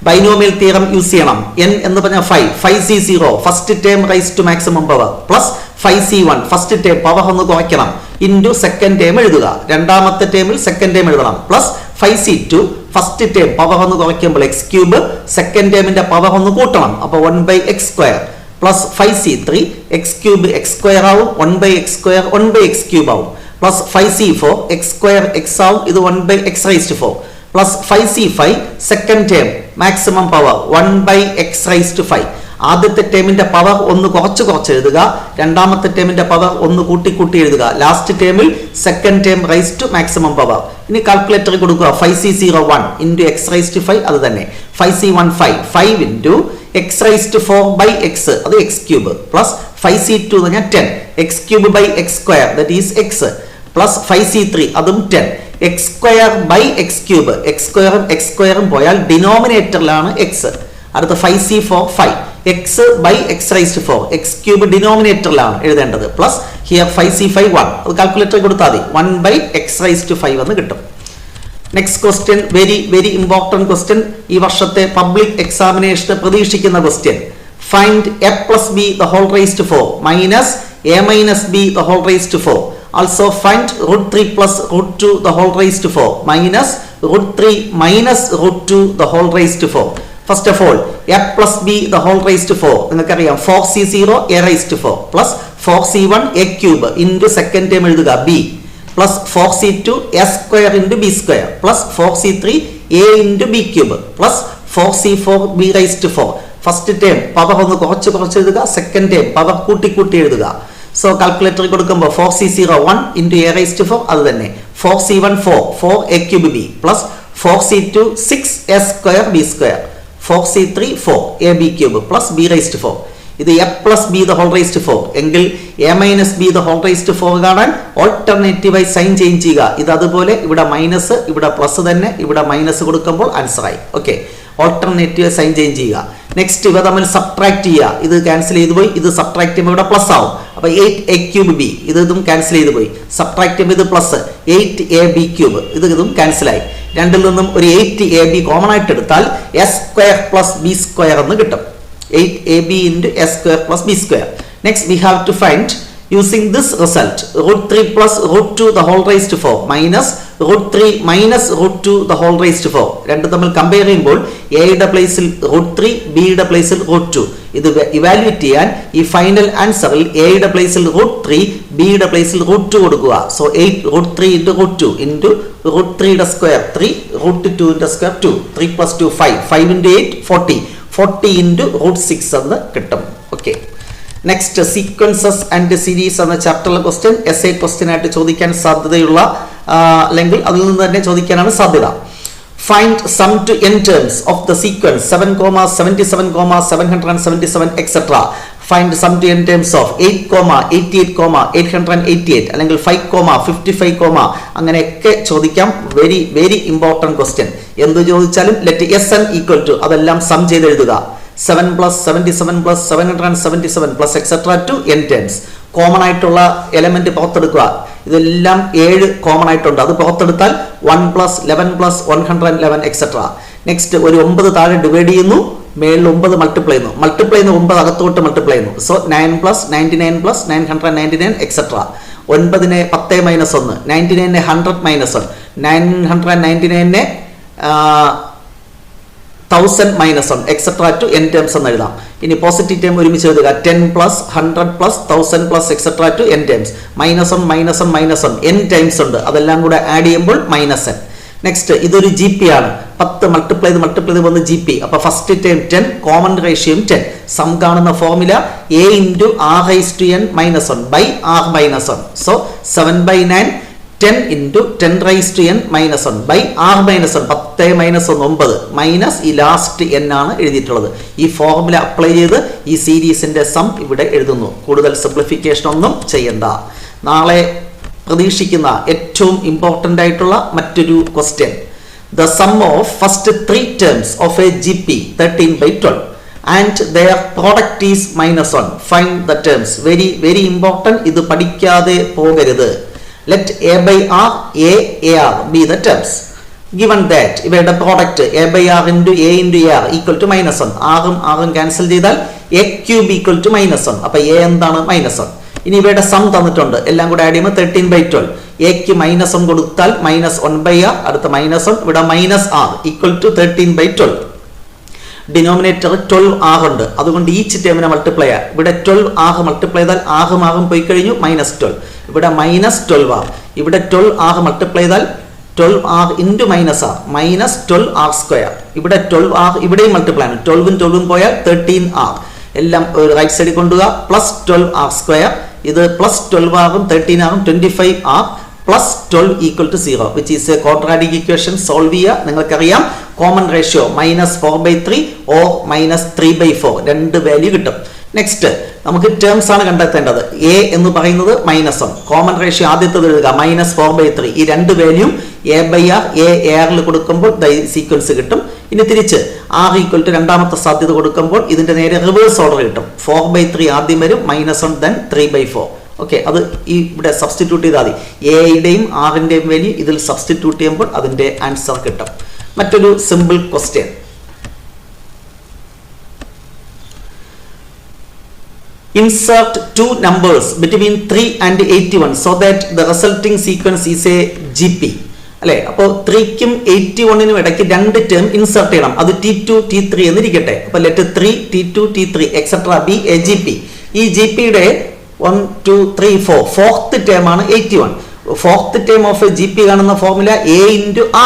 ബൈനോമിയൽ തിയറം യൂസ് ചെയ്യണം. n എന്ന് പറഞ്ഞാൽ 5C0 first term raise to maximum power plus 5C1 first term power ഒന്ന് കുറയ്ക്കണം, ഇൻറ്റു സെക്കൻഡ് ടേം എഴുതുക. രണ്ടാമത്തെ ടേമിൽ സെക്കൻഡ് ടേം എഴുതണം, plus 5C2 first term power ഒന്ന് കുറയ്ക്കുമ്പോൾ x ക്യൂബ്, സെക്കൻഡ് ടേമിന്റെ പവർ ഒന്ന് കൂട്ടണം, അപ്പോൾ 1/x². Plus 5c3 x cube x square ആവും, 1/x², 1/x³ ആവും, പ്ലസ് 5c4 x² x ആവും, ഇത് 1/x⁴, plus 5c5 second term maximum power 1/x⁵. ആദ്യത്തെ ടേമിന്റെ പവർ ഒന്ന് കുറച്ച് എഴുതുക, രണ്ടാമത്തെ ടേമിന്റെ പവർ ഒന്ന് കൂട്ടി എഴുതുക, ലാസ്റ്റ് ടേമിൽ second term raise to maximum power. ഇനി കാൽക്കുലേറ്റർ കൊടുക്കുക, 5c01 ഇൻറ്റു x⁵, അത് തന്നെ 5c15 5 ഇൻറ്റു x⁴/x, അത് x³ പ്ലസ് 5c2 എന്ന് പറഞ്ഞാൽ 10 x³/x², that is x, plus 5c3 അതും 10 x²/x³, x²ഉം പോയാൽ ഡിനോമിനേറ്ററിലാണ് x. അടുത്ത 5c4 5 x/x⁴, x³ ഡിനോമിനേറ്ററിലാണ് എഴുതേണ്ടത്, പ്ലസ് ഹിയർ 5c5 1, അത് കാൽക്കുലേറ്റർ കൊടുത്താൽ മതി 1/x⁵ എന്ന് കിട്ടും. Next question, very important question, ഈ വർഷത്തെ പബ്ലിക് എക്സാമിനേഷന് പ്രതീക്ഷിക്കുന്ന question. Find a+b⁴ minus a-b⁴. Also find √3 plus √2 minus √3 minus √2. First of all, a+b⁴ നിങ്ങൾക്കറിയാം 4c0 a⁴ plus 4c1 a³ into second term എഴുതുക b plus 4c2 a² into b² plus 4c3 a into b³ plus 4c4 b⁴. First term power ഒന്ന് കുറച്ച് എഴുതുക, സെക്കൻഡ് ടേം പവർ കൂട്ടി എഴുതുക. സോ കാൽക്കുലേറ്റർ കൊടുക്കുമ്പോൾ 4c01 into a⁴, അത് തന്നെ 4c1 4 a³ b plus 4c2 6 a² b², 4c3 4 ab³ plus b⁴. ഇത് a+b⁴ എങ്കിൽ a-b⁴ കാണാൻ ഓൾട്ടർനേറ്റീവായി സൈൻ ചേഞ്ച് ചെയ്യുക. ഇത് അതുപോലെ ഇവിടെ മൈനസ്, ഇവിടെ പ്ലസ് തന്നെ, ഇവിടെ മൈനസ് കൊടുക്കുമ്പോൾ ആൻസർ ആയി. ഓക്കെ, ഓൾട്ടർനേറ്റീവ് സൈൻ ചേഞ്ച് ചെയ്യുക. നെക്സ്റ്റ് ഇവ തമ്മിൽ സബ്ട്രാക്ട് ചെയ്യുക, ഇത് ക്യാൻസൽ ചെയ്ത് പോയി, ഇത് സബ്ട്രാക്ട് ചെയ്യുമ്പോൾ ഇവിടെ പ്ലസ് ആവും, അപ്പൊ 8 a³ b, ഇതും ക്യാൻസൽ ചെയ്ത് പോയി, സബ്ട്രാക്ട് ചെയ്യുമ്പോൾ ഇത് പ്ലസ് 8 ab³, ഇതും ക്യാൻസൽ ആയി. രണ്ടിൽ നിന്നും ഒരു 8 ab കോമൺ ആയിട്ട് എടുത്താൽ a² plus b² എന്ന് കിട്ടും, 8 ab into a² plus b². Next we have to find using this result √3 plus √2 minus √3 minus √2. രണ്ടും തമ്മിൽ കമ്പയർ ചെയ്യുമ്പോൾ എയുടെ പ്ലേസിൽ √3, ബിയുടെ പ്ലേസിൽ √2. ഇത് ഇവാലുവേറ്റ് ചെയ്യാൻ ഈ ഫൈനൽ ആൻസറിൽ എയുടെ പ്ലേസിൽ √3, ബിയുടെ പ്ലേസിൽ √2 കൊടുക്കുക. So 8 √3 into √2 into √3 square 3, √2 square 2, 3 plus 2 5, 5 into 8 40 into √6 എന്ന് കിട്ടും. Okay, next sequences and series എന്ന ചാപ്റ്ററിലെ ക്വസ്റ്റ്യൻ എസ്എ ക്വസ്റ്റ്യൻ ആയിട്ട് ചോദിക്കാൻ സാധ്യതയുള്ള അല്ലെങ്കിൽ അതിൽ നിന്ന് തന്നെ ചോദിക്കാനാണ് സാധ്യത. Find sum to n terms of the sequence 7, 77, 777 etc. Find sum to n terms of 8, 88, 888 അല്ലെങ്കിൽ 5, 55, അങ്ങനെയൊക്കെ ചോദിക്കാം. Very important question. എന്ത് ചോദിച്ചാലും ലെറ്റ് SN ഈക്വൽ ടു അതെല്ലാം സം ചെയ്ത് എഴുതുക. 7 plus 77 plus 777 plus etc. to n terms. Common ആയിട്ടുള്ള എലമെന്റ് പുറത്തെടുക്കുക. ഇതെല്ലാം 7 കോമൺ ആയിട്ടുണ്ട്, അത് പുറത്തെടുത്താൽ 1 plus 11 plus 111 etc. നെക്സ്റ്റ് ഒരു 9 താഴെ ഡിവൈഡ് ചെയ്യുന്നു, മേളിൽ 9 മൾട്ടിപ്ലൈ ചെയ്യുന്നു, 9 അകത്തോട്ട് മൾട്ടിപ്ലൈ ചെയ്യുന്നു. So 9 plus 99 plus 999 etc. 9നെ 10 - 1, 99നെ 100 - 1, 999നെ 1000 - 1 etc. to n terms എന്ന് എഴുതാം. ഇനി പോസിറ്റീവ് ടേം ഒരുമിച്ച് എഴുതുക. 10 plus 100 plus 1000 plus etc. to n terms. -1 n times ഉണ്ട്, അതെല്ലാം കൂടെ ആഡ് ചെയ്യുമ്പോൾ -n. നെക്സ്റ്റ് ഇതൊരു GP ആണ്, 10 മൾട്ടിപ്ലൈ ചെയ്ത് വന്ന് GP. അപ്പൊ ഫസ്റ്റ് ടേം 10, കോമൺ റേഷ്യോയും 10. സം കാണുന്ന formula a into r⁻n - 1 by r-1. So 7/9 10 into 10⁻n - 1 by r-1. 10 - 1 9 minus ഈ ലാസ്റ്റ് n ആണ് എഴുതിയിട്ടുള്ളത്. ഈ ഫോർമുല അപ്ലൈ ചെയ്ത് ഈ സീരീസിന്റെ സം ഇവിടെ എഴുതുന്നു. കൂടുതൽ സിംപ്ലിഫിക്കേഷൻ ഒന്നും ചെയ്യണ്ട. നാളെ പ്രതീക്ഷിക്കുന്ന ഏറ്റവും ഇമ്പോർട്ടൻ്റ് ആയിട്ടുള്ള മറ്റൊരു question, the sum of first 3 terms of a GP 13/12 and their product is -1. Find the terms. very important. ഇത് പഠിക്കാതെ പോകരുത്. Let a/r, a/r be the terms. Given that ഇവയുടെ product a/r into a into ar equal to -1. r cancel ചെയ്താൽ a³ equal to -1. അപ്പൊ a എന്താണ്? -1. ഇനി ഇവയുടെ സം തന്നിട്ടുണ്ട്, എല്ലാം കൂടെ ആഡ് ചെയ്യുമ്പോൾ 13/12. എക്ക് -1 കൊടുത്താൽ -1/r, അടുത്ത -1, ഇവിടെ -r equal to 13/12. Denominator 12r ഉണ്ട്, അതുകൊണ്ട് ഈച്ച് ടേമിനെ മൾട്ടിപ്ലൈ ചെയ്യുക. ഇവിടെ 12r മൾട്ടിപ്ലൈ ചെയ്താൽ ആകും പോയി കഴിഞ്ഞു -12. ഇവിടെ -12r, ഇവിടെ 12r മൾട്ടിപ്ലൈ ചെയ്താൽ 12r into -r -12r square. ഇവിടെ 12r ഇവിടെയും മൾട്ടിപ്ലൈ ആണ്, 12 പോയാൽ 13r. എല്ലാം റൈറ്റ് സൈഡിൽ കൊണ്ടുപോകുക. +12r സ്ക്വയർ, ഇത് +12r 13r 25r +12 = 0, which is A quadratic equation. Solve ചെയ്യുക. നിങ്ങൾക്കറിയാം കോമൺ റേഷ്യോ -4/3 ഓർ -3/4 രണ്ട് വാല്യൂ കിട്ടും. നെക്സ്റ്റ് നമുക്ക് ടേംസ് ആണ് കണ്ടെത്തേണ്ടത്. എ എന്ന് പറയുന്നത് -1, കോമൺ റേഷ്യോ ആദ്യത്തേത് എഴുതുക -4/3. ഈ രണ്ട് വാല്യൂ a/r ARൽ കൊടുക്കുമ്പോൾ സീക്വൻസ് കിട്ടും. ഇനി തിരിച്ച് r = രണ്ടാമത്തെ സാധ്യത കൊടുക്കുമ്പോൾ ഇതിന്റെ നേരെ റിവേഴ്സ് ഓർഡർ കിട്ടും. 4/3 ആദ്യം വരും, -1 then 3/4. ഓക്കെ, അത് ഈ ഇവിടെ സബ്സ്റ്റിറ്റ്യൂട്ട് ചെയ്താൽ മതി. എയുടെയും ആറിന്റെയും വാല്യൂ ഇതിൽ സബ്സ്റ്റിറ്റ്യൂട്ട് ചെയ്യുമ്പോൾ അതിന്റെ ആൻസർ കിട്ടും. മറ്റൊരു simple question. Insert two numbers between 3 and 81 so that the resulting sequence is a GP. അല്ലെ, അപ്പോൾ 3ക്കും 81നും ഇടയ്ക്ക് രണ്ട് ടേം ഇൻസർട്ട് ചെയ്യണം. അത് T2 T3 എന്നിരിക്കട്ടെ. അപ്പോൾ let 3 T2 T3 etcetera B A GP. ഈ GPയുടെ 1 2 3 4 ഫോർത്ത് ടേം ആണ് 81. ഫോർത്ത് ടേം ഓഫ് GP കാണുന്ന formula a ×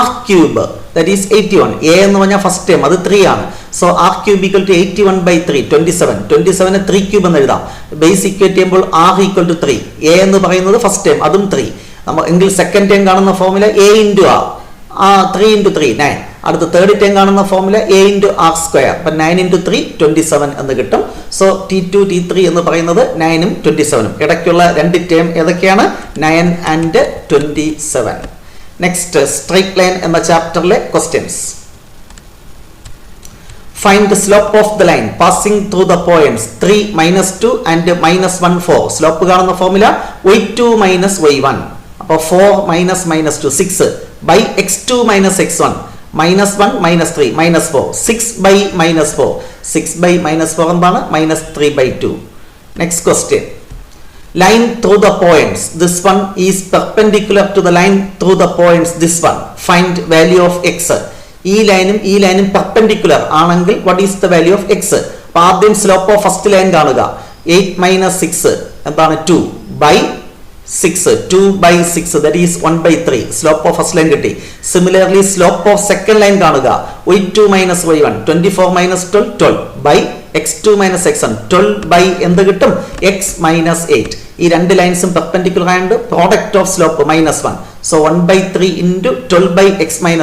r³ that is 81. a എന്ന് പറഞ്ഞാൽ ഫസ്റ്റ് ടേം, അത് 3 ആണ്. So r³ = 81/3 27. 27നെ 3³ എന്ന് എഴുതാം. ബേസ് ഇക്വേറ്റ് ചെയ്യുമ്പോൾ r = 3. a എന്ന് പറയുന്നത് ഫസ്റ്റ് ടേം, അതും 3. എങ്കിൽ സെക്കൻഡ് ടേം കാണുന്ന ഫോർമുല a × r, 3 × 3 9. അടുത്ത തേർഡ് ടേം കാണുന്ന ഫോർമുല a × r². അപ്പം 9 × 3 27 എന്ന് കിട്ടും. സോ T2 T3 എന്ന് പറയുന്നത് 9ഉം 27ഉം. ഇടയ്ക്കുള്ള രണ്ട് ടേം ഏതൊക്കെയാണ്? 9 and 27. നെക്സ്റ്റ് സ്ട്രൈറ്റ് ലൈൻ എന്ന ചാപ്റ്ററിലെ questions. Find the slope of the line passing through the points 3 -2 and -1 4. Slope കാണുന്ന ഫോർമുല y2 - y1. അപ്പോൾ 4 - -2 6 by x2 - x1 -1 -3 -4 6/-4. 6/-4 എന്താണ്? -3/2. Next question. Line through the points. This one is perpendicular to the line through the points. This one. Find value of x. ഈ ലൈനും പെർപെൻഡിക്കുലർ ആണെങ്കിൽ what is the value of x? അപ്പോൾ ആദ്യം സ്ലോപ്പ് ഓഫ് ഫസ്റ്റ് ലൈൻ കാണുക. 8 - 6 എന്താണ്? 2/6. 2/6 that is 1/3. Slope of first line കിട്ടി. Similarly slope of second line കാണുക. y2 - y1 24 - 12 12/x2 - x1 12 എന്ത് കിട്ടും? x - 8. ഈ രണ്ട് ലൈൻസും പെർപെൻഡിക്കുലർ ആയതുകൊണ്ട് product of slope -1. So 1/3 × 12/x - 8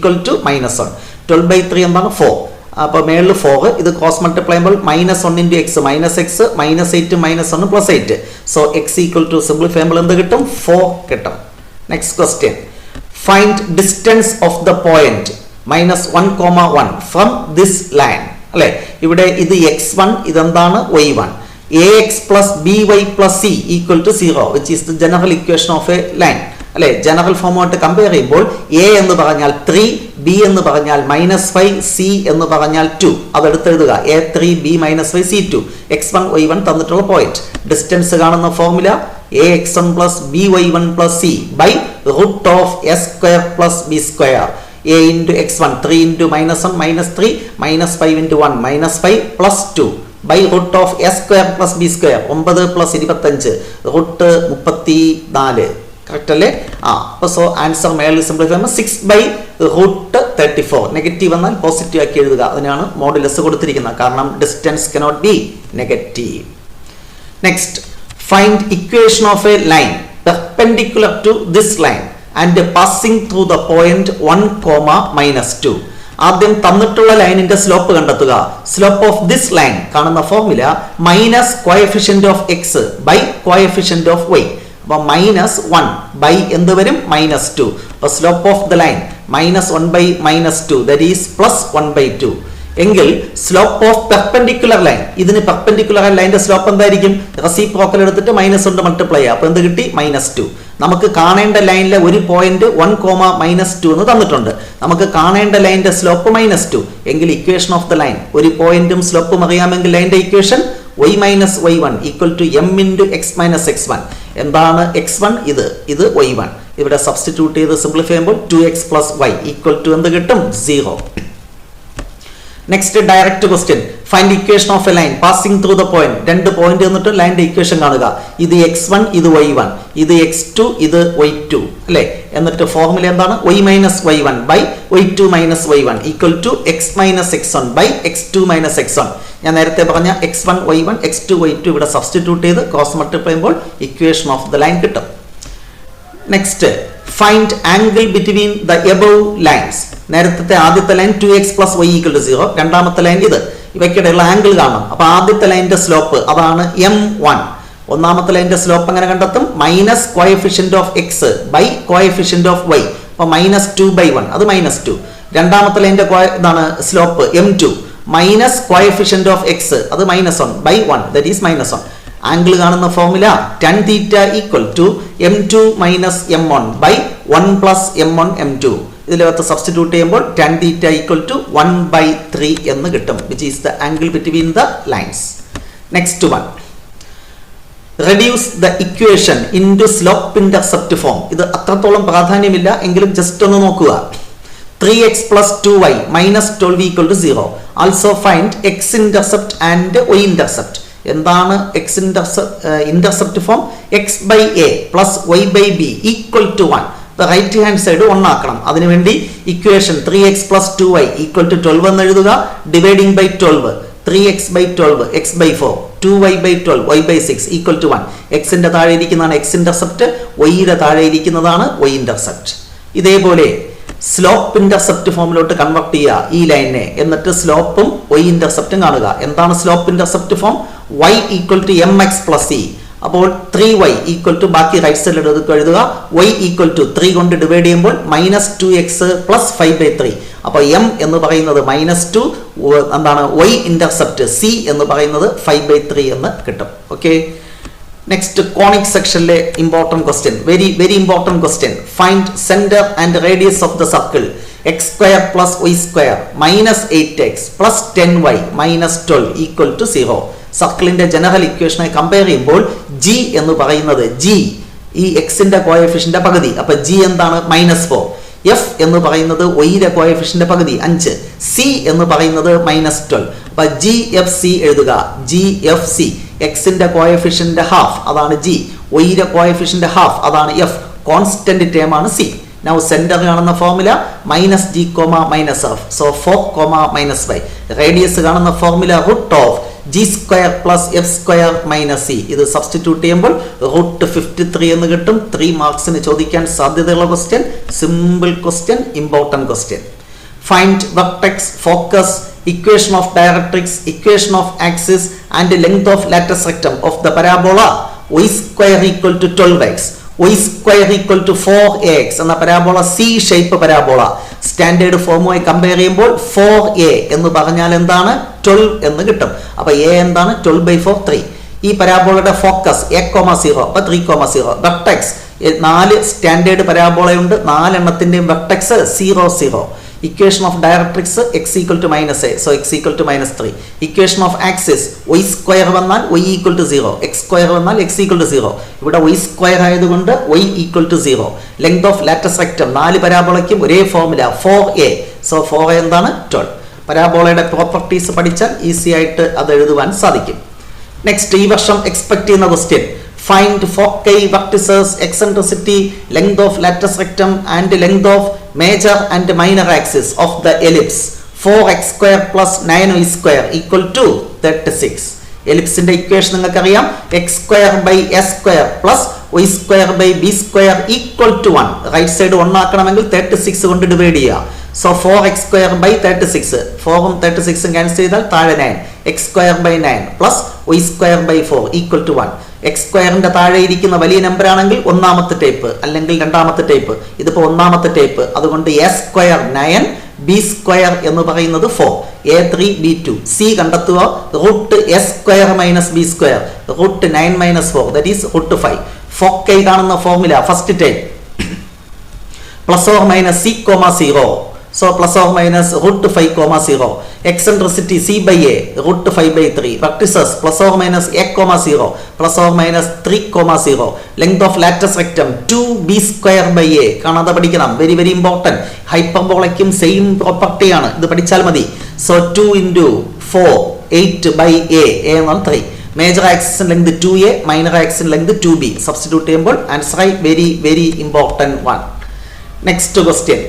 = -1. 12/3 എന്താണ്? 4. അപ്പോൾ മേളിൽ 4, ഇത് ക്രോസ് മൾട്ടിപ്ലൈ ചെയ്യുമ്പോൾ -1 × x -x -8 -1 +8. So x = simplify ചെയ്യുമ്പോൾ എന്ത് കിട്ടും? 4 കിട്ടും. Next question. Find distance of the point -1, 1 from this line. അല്ലെ, ഇവിടെ ഇത് x1, ഇതെന്താണ്? y1. ax + by + c = 0, which is the general equation of a line. അല്ലെ, ജനറൽ ഫോമായിട്ട് കമ്പയർ ചെയ്യുമ്പോൾ a എന്ന് പറഞ്ഞാൽ 3, b എന്ന് പറഞ്ഞാൽ -5, c എന്ന് പറഞ്ഞാൽ 2. അതെടുത്ത് എഴുതുക. a3 b - 5 c2. x1 y1 തന്നിട്ടുള്ള പോയിന്റ്. ഡിസ്റ്റൻസ് കാണുന്ന formula ax1 + by1 + c √(s² + b²). a × x1 3 × -1 -3 -5 × 1 -5 +2 √(s² + b²). 9 + 25 √34. Correct അല്ലേ? അപ്പോൾ സോ ആൻസർ മേളിൽ സിംപ്ലിഫൈ ചെയ്യുമ്പോൾ 6/√34. നെഗറ്റീവ് എന്നാൽ പോസിറ്റീവ് ആക്കി എഴുതുക. അതിനാണ് മോഡുലസ് കൊടുത്തിരിക്കുന്നത്, കാരണം distance cannot be negative. Next, find equation of a line perpendicular to this line and passing through the point 1, -2. ആദ്യം തന്നിട്ടുള്ള ലൈനിന്റെ സ്ലോപ്പ് കണ്ടെത്തുക. സ്ലോപ്പ് ഓഫ് ദിസ് ലൈൻ കാണുന്ന formula -coefficient of x coefficient of y. അപ്പോൾ -1 എന്ത് വരും? -2. അപ്പോൾ slope of the line -1/-2 that is +1/2. എങ്കിൽ സ്ലോപ്പ് ഓഫ് പെർപെൻഡിക്കുലർ ലൈൻ, ഇതിന് പെർപെൻഡിക്കുലർ ലൈനിന്റെ സ്ലോപ്പ് എന്തായിരിക്കും? റെസിപ്രോക്കൽ എടുത്തിട്ട് -1 കൊണ്ട് മൾട്ടിപ്ലൈ ചെയ്യുക. അപ്പോൾ എന്ത് കിട്ടി? -2. നമുക്ക് കാണേണ്ട ലൈനിലെ ഒരു പോയിന്റ് 1, -2 എന്ന് തന്നിട്ടുണ്ട്. നമുക്ക് കാണേണ്ട ലൈനിന്റെ സ്ലോപ്പ് -2. എങ്കിൽ ഇക്വേഷൻ ഓഫ് ദ ലൈൻ, ഒരു പോയിന്റും സ്ലോപ്പും അറിയാമെങ്കിൽ ലൈനിന്റെ equation y - y1 = m × x - x1. എന്താണ് x1? ഇത് y1. ഇവിടെ സബ്സ്റ്റിറ്റ്യൂട്ട് ചെയ്ത് സിംപ്ലിഫൈ ചെയ്യുമ്പോൾ 2x + y = എന്ത് കിട്ടും? 0. Next direct question. Find equation of a line passing through the point. 2 point എന്നിട്ട് ലൈനിന്റെ ഇക്വേഷൻ കാണുക. ഇത് x1, ഇത് y1, ഇത് x2, ഇത് y2 അല്ലേ. എന്നിട്ട് ഫോർമുല എന്താണ്? y minus y1 by y2 minus y1 equal to x minus x1 by x2 minus x1. ഞാൻ നേരത്തെ പറഞ്ഞ x1 y1 x2 y2 ഇവിടെ സബ്സ്റ്റിറ്റ്യൂട്ട് ചെയ്ത് ക്രോസ് മൾട്ടിപ്ലൈ ചെയ്യുമ്പോൾ ഇക്വേഷൻ ഓഫ് ദ ലൈൻ കിട്ടും. Next find angle between the above lines. നേരത്തെ ആദ്യത്തെ line 2x plus y equal to 0, രണ്ടാമത്തെ ലൈൻ ഇത്. ഇവയ്ക്കിടെയുള്ള ആംഗിൾ കാണണം. അപ്പൊ ആദ്യത്തെ ലൈനിന്റെ സ്ലോപ്പ് അതാണ് m1. ഒന്നാമത്തെ ലൈനിന്റെ സ്ലോപ്പ് എങ്ങനെ കണ്ടെത്തും? Minus coefficient of x by coefficient of y. അപ്പൊ -2/1 അത് -2. രണ്ടാമത്തെ ലൈനിന്റെ ഇതാണ് slope m2 minus coefficient of x അത് -1 ബൈ 1 ദാറ്റ് ഈസ് -1. ആംഗിൾ കാണുന്ന formula tan θ equal to m2 minus m1 by 1 plus m1 m2. ഇതിലകത്ത് സബ്സ്റ്റിറ്റ്യൂട്ട് ചെയ്യുമ്പോൾ tan θ ഈക്വൽ ടു 1/3 എന്ന് കിട്ടും, which is the angle between the lines. Next one, reduce the equation into slope intercept form. ഇത് അത്രത്തോളം പ്രാധാന്യമില്ല എങ്കിലും ജസ്റ്റ് ഒന്ന് നോക്കുക. 3x plus 2y minus 12 equal to 0. Also find x intercept and y intercept. എന്താണ് x intercept form? x by a plus y by b equal to 1. Right hand side 1 ആക്കണം. അതിനുവേണ്ടി equation 3x plus 2y equal to 12 എന്ന് എഴുതുക. Dividing by 12 3x by 12 x by 4 2y by 12 y by 6 equal to 1. എക്സിന്റെ താഴെ ഇരിക്കുന്നതാണ് x ഇന്റർസെപ്റ്റ്, yയുടെ താഴെ ഇരിക്കുന്നതാണ് y ഇന്റർസെപ്റ്റ്. ഇതേപോലെ സ്ലോപ്പ് ഇന്റർസെപ്റ്റ് ഫോമിലോട്ട് കൺവെർട്ട് ചെയ്യുക ഈ ലൈനിനെ. എന്നിട്ട് സ്ലോപ്പും y ഇന്റർസെപ്റ്റും കാണുക. എന്താണ് slope intercept form? y equal to mx plus e. അപ്പോൾ 3y ഈക്വൽ ടു ബാക്കി റൈറ്റ് സൈഡിൽ എഴുതുക. y ഈക്വൽ ടു 3 കൊണ്ട് ഡിവൈഡ് ചെയ്യുമ്പോൾ -2x പ്ലസ് 5/3. അപ്പോൾ m എന്ന് പറയുന്നത് -2, എന്താണ് y ഇന്റർസെപ്റ്റ് c എന്ന് പറയുന്നത് 5/3 എന്ന് കിട്ടും. ഓക്കെ, നെക്സ്റ്റ് കോണിക് സെക്ഷനിലെ important question, very important question. Find centre and radius of the circle x² plus y² minus 8x plus 10y minus 12 equal to 0. സർക്കിളിന്റെ ജനറൽ ഇക്വേഷനെ കമ്പയർ ചെയ്യുമ്പോൾ g എന്ന് പറയുന്നത് ഈ എക്സിന്റെ കോഎഫിഷ്യന്റ് പകുതി. അപ്പൊ g എന്താണ്? -4. f എന്ന് പറയുന്നത് y-യുടെ കോഎഫിഷ്യന്റ് പകുതി 5. c എന്ന് പറയുന്നത് -12. അപ്പൊ GFC എഴുതുക. GFC എക്സിന്റെ കോഎഫിഷ്യന്റ് ഹാഫ് അതാണ് g, y-യുടെ കോഎഫിഷ്യന്റ് ഹാഫ് അതാണ് f. കോൺസ്റ്റന്റ് ടേം ആണ് c. Now center കാണുന്ന formula -g, -f. So 4, -y. Radius കാണുന്ന formula √g² plus f² minus c. ഇത് സബ്സ്റ്റിറ്റ്യൂട്ട് ചെയ്യുമ്പോൾ √53 എന്ന് കിട്ടും. 3 മാർക്സിന് ചോദിക്കാൻ സാധ്യതയുള്ള question. Simple question, important question. Find vertex, focus, equation of directrix, equation of axis and length of latus rectum of the parabola y² equal to 12x y² equal to 4ax എന്ന parabola C shape parabola. Standard ഫോമുമായി കമ്പയർ ചെയ്യുമ്പോൾ 4a എന്ന് പറഞ്ഞാൽ എന്താണ്? 12 എന്ന് കിട്ടും. അപ്പൊ a എന്താണ്? 12/4 3. ഈ പരാബോളയുടെ ഫോക്കസ് a,0 അപ്പൊ 3,0. വെർട്ടെക്സ് 4 സ്റ്റാൻഡേർഡ് പരാബോളയുണ്ട്, 4 എണ്ണത്തിന്റെയും vertex 0 0. Equation of directrix x equal to -a, so x equal to -3. Equation of axis y² വന്നാൽ y equal to 0, x² വന്നാൽ x equal to 0. ഇവിടെ y² ആയതുകൊണ്ട് y equal to 0. Length of lattice rectum 4 പരാബോളയ്ക്കും ഒരേ ഫോർമുല 4a, so 4a എന്താണ്? 12. പരാബോളയുടെ പ്രോപ്പർട്ടീസ് പഠിച്ചാൽ ഈസി ആയിട്ട് അത് എഴുതുവാൻ സാധിക്കും. നെക്സ്റ്റ്, ഈ വർഷം എക്സ്പെക്ട് ചെയ്യുന്ന question, find foci, vertices, eccentricity, length of lattice rectum and length of major and minor axis of the ellipse 4x² plus 9y² equal to 36. എലിപ്സിന്റെ equation നിങ്ങൾക്കറിയാം, x² by s² plus y² by b² equal to 1. Right side 1 ആക്കണമെങ്കിൽ 36 കൊണ്ട് ഡിവൈഡ് ചെയ്യുക. സോ 4x² by 36, 4ഉം 36ഉം ക്യാൻസൽ ചെയ്താൽ താഴെ 9, x² by 9 plus y² by 4 equal to 1. x² താഴെ ഇരിക്കുന്ന വലിയ നമ്പർ ആണെങ്കിൽ ഒന്നാമത്തെ ടൈപ്പ് അല്ലെങ്കിൽ രണ്ടാമത്തെ ടൈപ്പ്. ഇതിപ്പോ ഒന്നാമത്തെ ടൈപ്പ്, അതുകൊണ്ട് a² 9, b² എന്ന് പറയുന്നത് 4, a3 b2. c കണ്ടെത്തുക. √s² minus b², √9 minus 4 that is √5. Foci കാണുന്ന formula first type +or - c, 0. So plus or minus root 5 comma 0. Eccentricity c by a root 5 by 3. Vertices plus or minus a comma 0 plus or minus 3 comma 0. Length of latus rectum 2b square by a. കാണാതെ പഠിക്കണം, വെരി വെരി ഇമ്പോർട്ടൻറ്റ്. ഹൈപ്പർബോളയ്ക്കും സെയിം പ്രോപ്പർട്ടി ആണ്, ഇത് പഠിച്ചാൽ മതി. സോ 2 into 4 8 by a എന്നാണ് 3. Major axis length 2a, minor axis length 2b. Substitute ചെയ്യുമ്പോൾ ആൻസർ ആയി very very important one. Next question,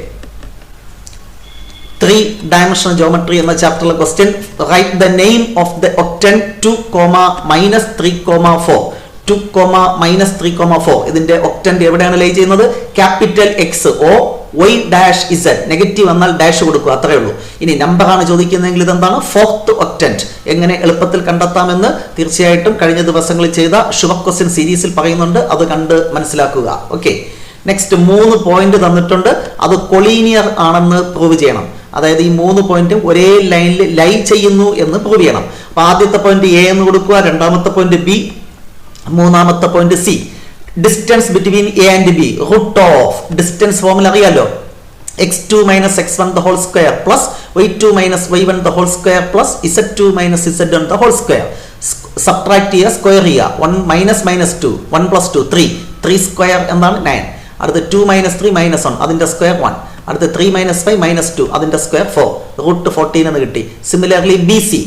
3-dimensional geometry എന്ന ചാപ്റ്ററിലെ ക്വസ്റ്റ്യൻ. Write the name of the octant 2, -3,4. 2, -3,4. ഇതിന്റെ ഒക്ടന്റ് എവിടെയാണ് ലേ ചെയ്യുന്നത്? Capital X O y dash Z. Negative വന്നാൽ ഡാഷ് കൊടുക്കുക, അത്രേ ഉള്ളൂ. ഇനി നമ്പർ ആണ് ചോദിക്കുന്നതെങ്കിൽ ഇതെന്താണ്? 4th ഒക്ടന്റ്. എങ്ങനെ എളുപ്പത്തിൽ കണ്ടെത്താമെന്ന് തീർച്ചയായിട്ടും കഴിഞ്ഞ ദിവസങ്ങളിൽ ചെയ്ത ഷുവർ ക്വസ്റ്റ്യൻ സീരീസിൽ പറയുന്നുണ്ട്, അത് കണ്ട് മനസ്സിലാക്കുക. ഓക്കെ, നെക്സ്റ്റ് 3 പോയിന്റ് തന്നിട്ടുണ്ട്, അത് കൊളീനിയർ ആണെന്ന് പ്രൂവ് ചെയ്യണം. അതായത് ഈ 3 പോയിന്റും ഒരേ ലൈനിൽ ലൈ ചെയ്യുന്നു എന്ന് പ്രൂവ് ചെയ്യണം. അപ്പൊ ആദ്യത്തെ പോയിന്റ് എ എന്ന് കൊടുക്കുക, രണ്ടാമത്തെ പോയിന്റ് ബി, മൂന്നാമത്തെ point C. Distance between A and B, root of distance formula അറിയാലോ, x2 minus x1 the whole square plus y2 minus y1 the whole square plus z2 minus z1 the whole square. Subtract ചെയ്യുക, സ്ക്വയർ ചെയ്യുക. 1 minus 2, 1 plus 2 3 സ്ക്വയർ എന്താണ് 9. അടുത്ത് 2 minus 3 minus 1 അതിന്റെ സ്ക്വയർ 1. അടുത്ത് 3 minus 5 minus 2 അതിന്റെ സ്ക്വയർ 4. റൂട്ട് 14 എന്ന് കിട്ടി. Similarly B C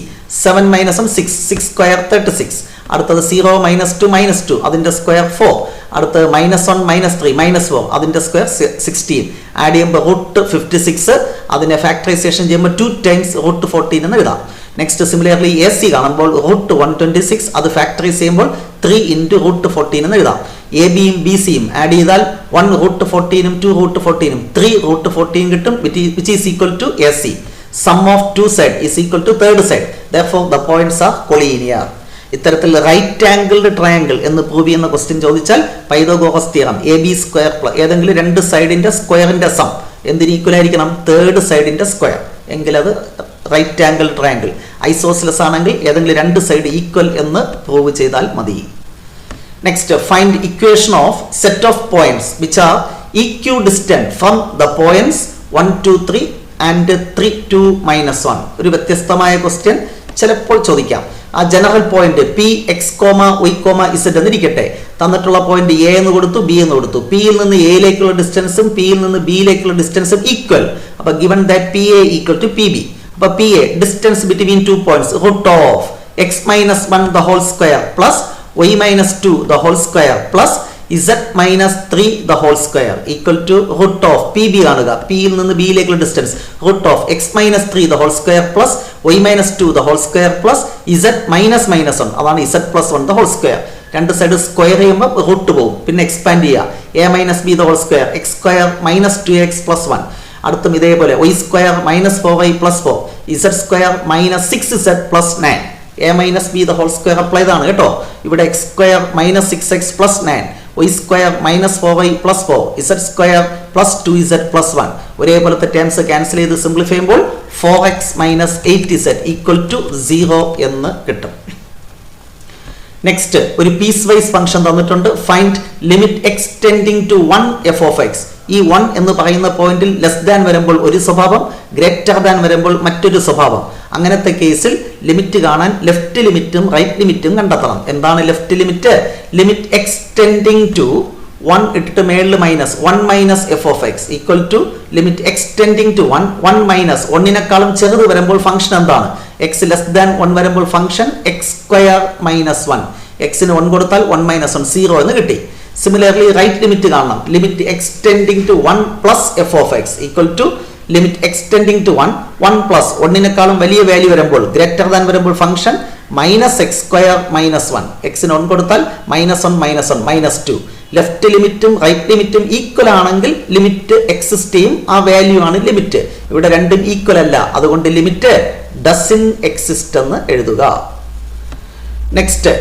7 minus 1 6 square 36. അടുത്തത് 0 minus 2 minus 2 അതിന്റെ സ്ക്വയർ 4. അടുത്ത് -1 -3 -4 അതിന്റെ സ്ക്വയർ 16. ആഡ് ചെയ്യുമ്പോൾ റൂട്ട് 56, അതിനെ ഫാക്ടറൈസേഷൻ ചെയ്യുമ്പോൾ 2 times റൂട്ട് 14 എന്ന് എഴുതാം. നെക്സ്റ്റ് സിമിലർലി എ സി കാണുമ്പോൾ റൂട്ട് 126, അത് ഫാക്ടറൈസ് ചെയ്യുമ്പോൾ 3 into റൂട്ട് 14 എന്ന് എഴുതാം. എ ബിയും ബി സിയും ആഡ് ചെയ്താൽ 1 റൂട്ട് 14 2 റൂട്ട് 14 3 റൂട്ട് 14 കിട്ടും, which is equal to AC. Sum of two side is equal to third side. Therefore the points are collinear. ഇത്തരത്തിൽ റൈറ്റ് ആംഗിൾഡ് ട്രയാംഗിൾ എന്ന് പ്രൂവ് ചെയ്യുന്ന ക്വസ്റ്റ്യൻ ചോദിച്ചാൽ Pythagoras theorem AB square plus ഏതെങ്കിലും 2 സൈഡിന്റെ സ്ക്വയറിന്റെ സം എന്തിന് ഈക്വൽ ആയിരിക്കണം? തേർഡ് സൈഡിന്റെ സ്ക്വയർ, എങ്കിൽ അത് റൈറ്റ് ആംഗിൾ ട്രയാംഗിൾ. ഐസോസിലസ് ആണെങ്കിൽ ഏതെങ്കിലും 2 സൈഡ് ഈക്വൽ എന്ന് പ്രൂവ് ചെയ്താൽ മതി. Next, find equation of set of points which are equidistant from the points 1 2 3 and 3 2 -1. ഒരു വ്യത്യസ്തമായ ക്വസ്റ്റ്യൻ ചിലപ്പോൾ ചോദിക്കാം. ആ general point P x comma y comma z എന്നിരിക്കട്ടെ. തന്നിട്ടുള്ള പോയിന്റ് എ എന്ന് കൊടുത്തു, ബി എന്ന് കൊടുത്തു. പിയിൽ നിന്ന് എയിലേക്കുള്ള ഡിസ്റ്റൻസും പിയിൽ നിന്ന് ബിയിലേക്കുള്ള ഡിസ്റ്റൻസും ഈക്വൽ. അപ്പൊ given that P A equal to P B. അപ്പൊ P A distance between 2 points root of x minus 1 the whole square പ്ലസ് y minus 2 the whole square plus z minus 3 the whole square equal to root of pb കാണുക. p യിൽ നിന്ന് b യിലേക്കുള്ള distance root of x minus 3 the whole square plus y minus 2 the whole square plus z minus 1 അതാണ് z plus 1 the whole square. രണ്ട് സൈഡ് സ്ക്വയർ ചെയ്യുമ്പോൾ റൂട്ട് പോകും, പിന്നെ എക്സ്പാൻഡ് ചെയ്യുക. a minus b the whole square x square minus 2x plus 1. അടുത്തും ഇതേപോലെ y square minus 4y plus 4 z square minus 6z plus 9. a minus b the whole square apply ചെയ്താണ് കേട്ടോ. ഇവിടെ x square minus 6x plus 9, y square minus 4y plus 4, z square plus 2z plus 1. ഒരേപോലത്തെ ടേംസ് ക്യാൻസൽ ചെയ്ത് സിംപ്ലിഫൈ ചെയ്യുമ്പോൾ 4x minus 8z equal to 0 എന്ന് കിട്ടും. നെക്സ്റ്റ്, ഒരു പീസ് വൈസ് ഫംഗ്ഷൻ തന്നിട്ടുണ്ട്. Find limit x tending to 1 f of x. ഈ 1 എന്ന് പറയുന്ന പോയിന്റിൽ ലെസ് ദാൻ വരുമ്പോൾ ഒരു സ്വഭാവം, ഗ്രേറ്റർ ദാൻ വരുമ്പോൾ മറ്റൊരു സ്വഭാവം. അങ്ങനത്തെ കേസിൽ ലിമിറ്റ് കാണാൻ ലെഫ്റ്റ് ലിമിറ്റും റൈറ്റ് ലിമിറ്റും കണ്ടെത്തണം. എന്താണ് left limit? Limit x tending to 1 ഇട്ടിട്ട് മേളിൽ minus 1 minus f of x equal to limit x tending to 1 minus 1 ചെറുത് വരുമ്പോൾ ഫംഗ്ഷൻ എന്താണ്? എക്സ് ലെസ് ദാൻ 1 വരുമ്പോൾ ഫംഗ്ഷൻ എക്സ് സ്ക്വയർ മൈനസ് 1. എക്സിന് 1 കൊടുത്താൽ 1 മൈനസ് 1 0 എന്ന് കിട്ടി. സിമിലർലി റൈറ്റ് ലിമിറ്റ് കാണണം. Limit x tending to 1 plus f of x equal to limit x tending to 1 plus 1 വലിയ വാല്യൂ വരുമ്പോൾ ഗ്രേറ്റർ ദാൻ വരുമ്പോൾ function minus x square minus 1. എക്സിന് 1 കൊടുത്താൽ -1 -2. ലെഫ്റ്റ് ലിമിറ്റും റൈറ്റ് ലിമിറ്റും ഈക്വൽ ആണെങ്കിൽ ലിമിറ്റ് എക്സിസ്റ്റ് ചെയ്യും, ആ വാല്യൂ ആണ് ലിമിറ്റ്. ഇവിടെ രണ്ടും ഈക്വൽ അല്ല, അതുകൊണ്ട് ലിമിറ്റ് ഡസൻ എക്സിസ്റ്റ് എന്ന് എഴുതുക. Next,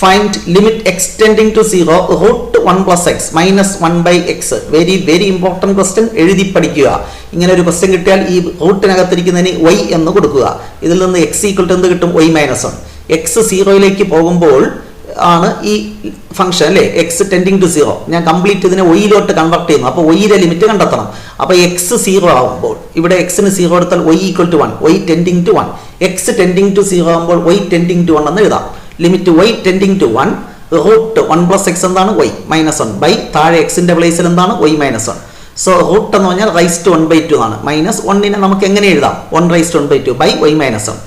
find limit x tending to 0 root 1 plus x minus 1 by x. Very very important question, എഴുതി പഠിക്കുക. ഇങ്ങനെ ഒരു ക്വസ്റ്റ്യൻ കിട്ടിയാൽ ഈ റൂട്ടിനകത്തിരിക്കുന്നതിന് y എന്ന് കൊടുക്കുക. ഇതിൽ നിന്ന് x ഈക്വൽ ടു എന്ത് കിട്ടും? y minus 1. എക്സ് 0യിലേക്ക് പോകുമ്പോൾ ആണ് ഈ ഫംഗ്ഷൻ അല്ലേ എക്സ് ടെൻഡിങ് ടു 0, ഞാൻ കംപ്ലീറ്റ് ഇതിനെ ഒയിലോട്ട് കൺവെർട്ട് ചെയ്യുന്നു. അപ്പോൾ ഒയിലെ ലിമിറ്റ് കണ്ടെത്തണം. അപ്പോൾ എക്സ് 0 ആകുമ്പോൾ ഇവിടെ എക്സിന് 0 എടുത്താൽ y equal to 1, y tending to 1. X tending to 0 ആകുമ്പോൾ y ടെൻഡിങ് ടു 1 എന്ന് എഴുതാം. Limit y tending to 1 root 1 plus x എന്താണ് y മൈനസ് 1 ബൈ താഴെ എക്സിന്റെ പ്ലേസിൽ എന്താണ് y മൈനസ് 1. സോ റൂട്ട് എന്ന് പറഞ്ഞാൽ റൈസ് ടു 1/2 ആണ്. മൈനസ് 1നെ നമുക്ക് എങ്ങനെ എഴുതാം? 1 raise to 1/2 by y minus 1.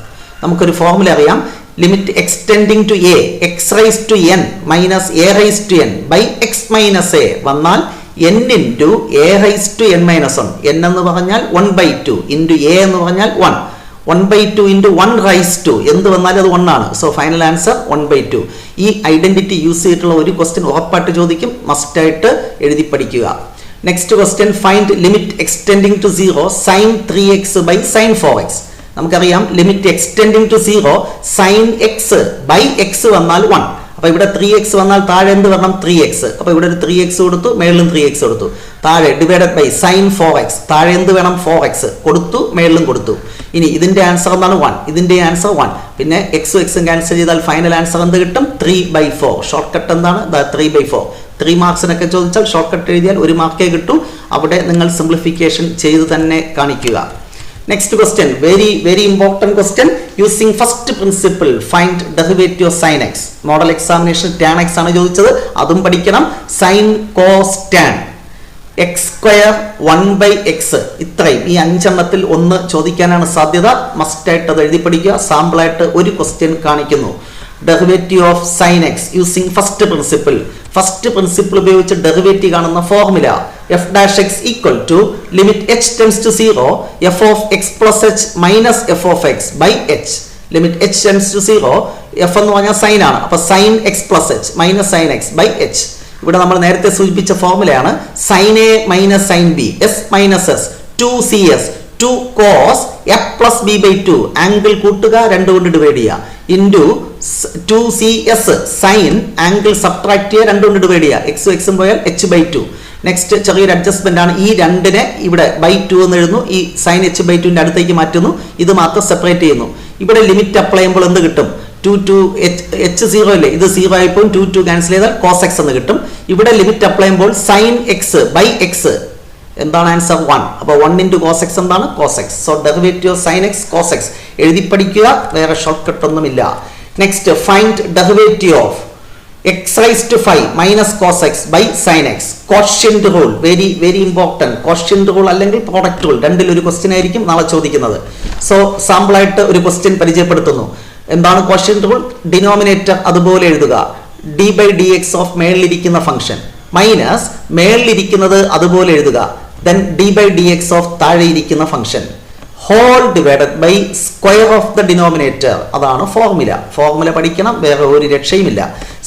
നമുക്കൊരു ഫോർമുല അറിയാം. Limit x tending to a x raise to n minus a raise to n by x minus a വന്നാൽ n into a raise to n minus 1. n എന്ന് പറഞ്ഞാൽ 1/2 ഇൻറ്റു എ എന്ന് പറഞ്ഞാൽ 1. 1/2 ഇൻറ്റു 1 റൈസ് ടു എന്ത് വന്നാലും അത് 1 ആണ്. So final answer 1/2. ഈ ഐഡന്റിറ്റി യൂസ് ചെയ്തിട്ടുള്ള ഒരു ക്വസ്റ്റ്യൻ ഉറപ്പായിട്ട് ചോദിക്കും. മസ്റ്റായിട്ട് എഴുതി പഠിക്കുക. Next question find limit x tending to 0 sine 3x by sine 4x. നമുക്കറിയാം limit x tending to 0 sine x by x വന്നാൽ 1. അപ്പൊ ഇവിടെ 3x വന്നാൽ താഴെ എന്ത് വരണം? 3x. അപ്പൊ ഇവിടെ ഒരു 3x കൊടുത്തു, മേളിലും 3x കൊടുത്തു. താഴെ ഡിവൈഡഡ് ബൈ സൈൻ 4x, താഴെ എന്ത് വേണം? 4x കൊടുത്തു, മേളിലും കൊടുത്തു. ഇനി ഇതിന്റെ ആൻസർ എന്താണ്? 1. ഇതിന്റെ ആൻസർ 1. പിന്നെ എക്സും എക്സും ക്യാൻസൽ ചെയ്താൽ ഫൈനൽ ആൻസർ എന്ത് കിട്ടും? 3/4. ഷോർട്ട് കട്ട് എന്താണ്? 3/4. 3 മാർക്സിനൊക്കെ ചോദിച്ചാൽ ഷോർട്ട് കട്ട് എഴുതിയാൽ 1 മാർക്കേ കിട്ടൂ. അവിടെ നിങ്ങൾ സിംപ്ലിഫിക്കേഷൻ ചെയ്ത് തന്നെ കാണിക്കുക. Next question, very important question. Using first principle find derivative of sine x. Model examination tan x ആണ് ചോദിച്ചത്, അതും പഠിക്കണം. Sine cos tan x square 1/x, ഇത്രയും ഈ 5 എണ്ണത്തിൽ ഒന്ന് ചോദിക്കാനാണ് സാധ്യത. മസ്റ്റായിട്ട് അത് എഴുതി പഠിക്കുക. സാമ്പിളായിട്ട് ഒരു ക്വസ്റ്റ്യൻ കാണിക്കുന്നു. Derivative of sine X using first principle. First principle ഉപയോഗിച്ച് ഡെറിവേറ്റീവ് കാണുന്ന formula f dash x equal to limit h tends to 0 f of x plus h minus f of x by h. limit h tends to 0, f എന്ന് പറഞ്ഞാൽ സൈൻ ആണ്. അപ്പൊ sine x plus h minus sine x by h. ഇവിടെ നമ്മൾ നേരത്തെ സൂചിപ്പിച്ച ഫോർമുലയാണ് sine A minus sine B S minus S 2cs 2 cos f plus b by 2 angle കൂട്ടുക 2 കൊണ്ട് ഡിവൈഡ് ചെയ്യുക into 2cs sign angle subtract ചെയ്യുക 2 കൊണ്ട് ഡിവൈഡ് ചെയ്യുക. എക്സും എക്സും പോയാൽ h by 2. നെക്സ്റ്റ് ചെറിയൊരു അഡ്ജസ്റ്റ്മെന്റ് ആണ്. ഈ 2നെ ഇവിടെ ബൈ 2 എന്ന് എഴുതുന്നു, ഈ സൈൻ h by 2ന്റെ അടുത്തേക്ക് മാറ്റുന്നു, ഇത് മാത്രം സെപ്പറേറ്റ് ചെയ്യുന്നു. ഇവിടെ ലിമിറ്റ് അപ്ലൈ ചെയ്യുമ്പോൾ എന്ത് കിട്ടും? 2 h 0 അല്ലേ, ഇത് 0 ആയപ്പോൾ 2 ക്യാൻസൽ ചെയ്താൽ cos x എന്ന് കിട്ടും. ഇവിടെ ലിമിറ്റ് അപ്ലൈ ചെയ്യുമ്പോൾ സൈൻ എക്സ് ബൈ എക്സ് എന്താണ് ആൻസർ? 1. അപ്പോൾ 1 ഇൻറ്റു കോസ് എക്സ് എന്താണ്? Cos x. So derivative of sine x cos x എഴുതി പഠിക്കുക, വേറെ ഷോർട്ട് കട്ട് ഒന്നുമില്ല. Next find derivative of x raised to 5 minus cos x by sin x. Quotient rule, very important. Quotient rule അല്ലെങ്കിൽ product rule രണ്ടിൽ ഒരു ക്വസ്റ്റ്യൻ ആയിരിക്കും നാളെ ചോദിക്കുന്നത്. സോ സാമ്പിൾ ആയിട്ട് ഒരു ക്വസ്റ്റ്യൻ പരിചയപ്പെടുത്തുന്നു. എന്താണ് quotient rule? ഡിനോമിനേറ്റർ അതുപോലെ എഴുതുക. d by dx ഓഫ് മേളിലിരിക്കുന്ന ഫംഗ്ഷൻ മൈനസ് മേളിലിരിക്കുന്നത് അതുപോലെ എഴുതുക. then d by dx of താഴെ ഇരിക്കുന്ന function whole divided by square of the denominator. അതാണ് ഫോർമുല. ഫോർമുല പഠിക്കണം, വേറെ ഒരു രക്ഷയുമില്ല.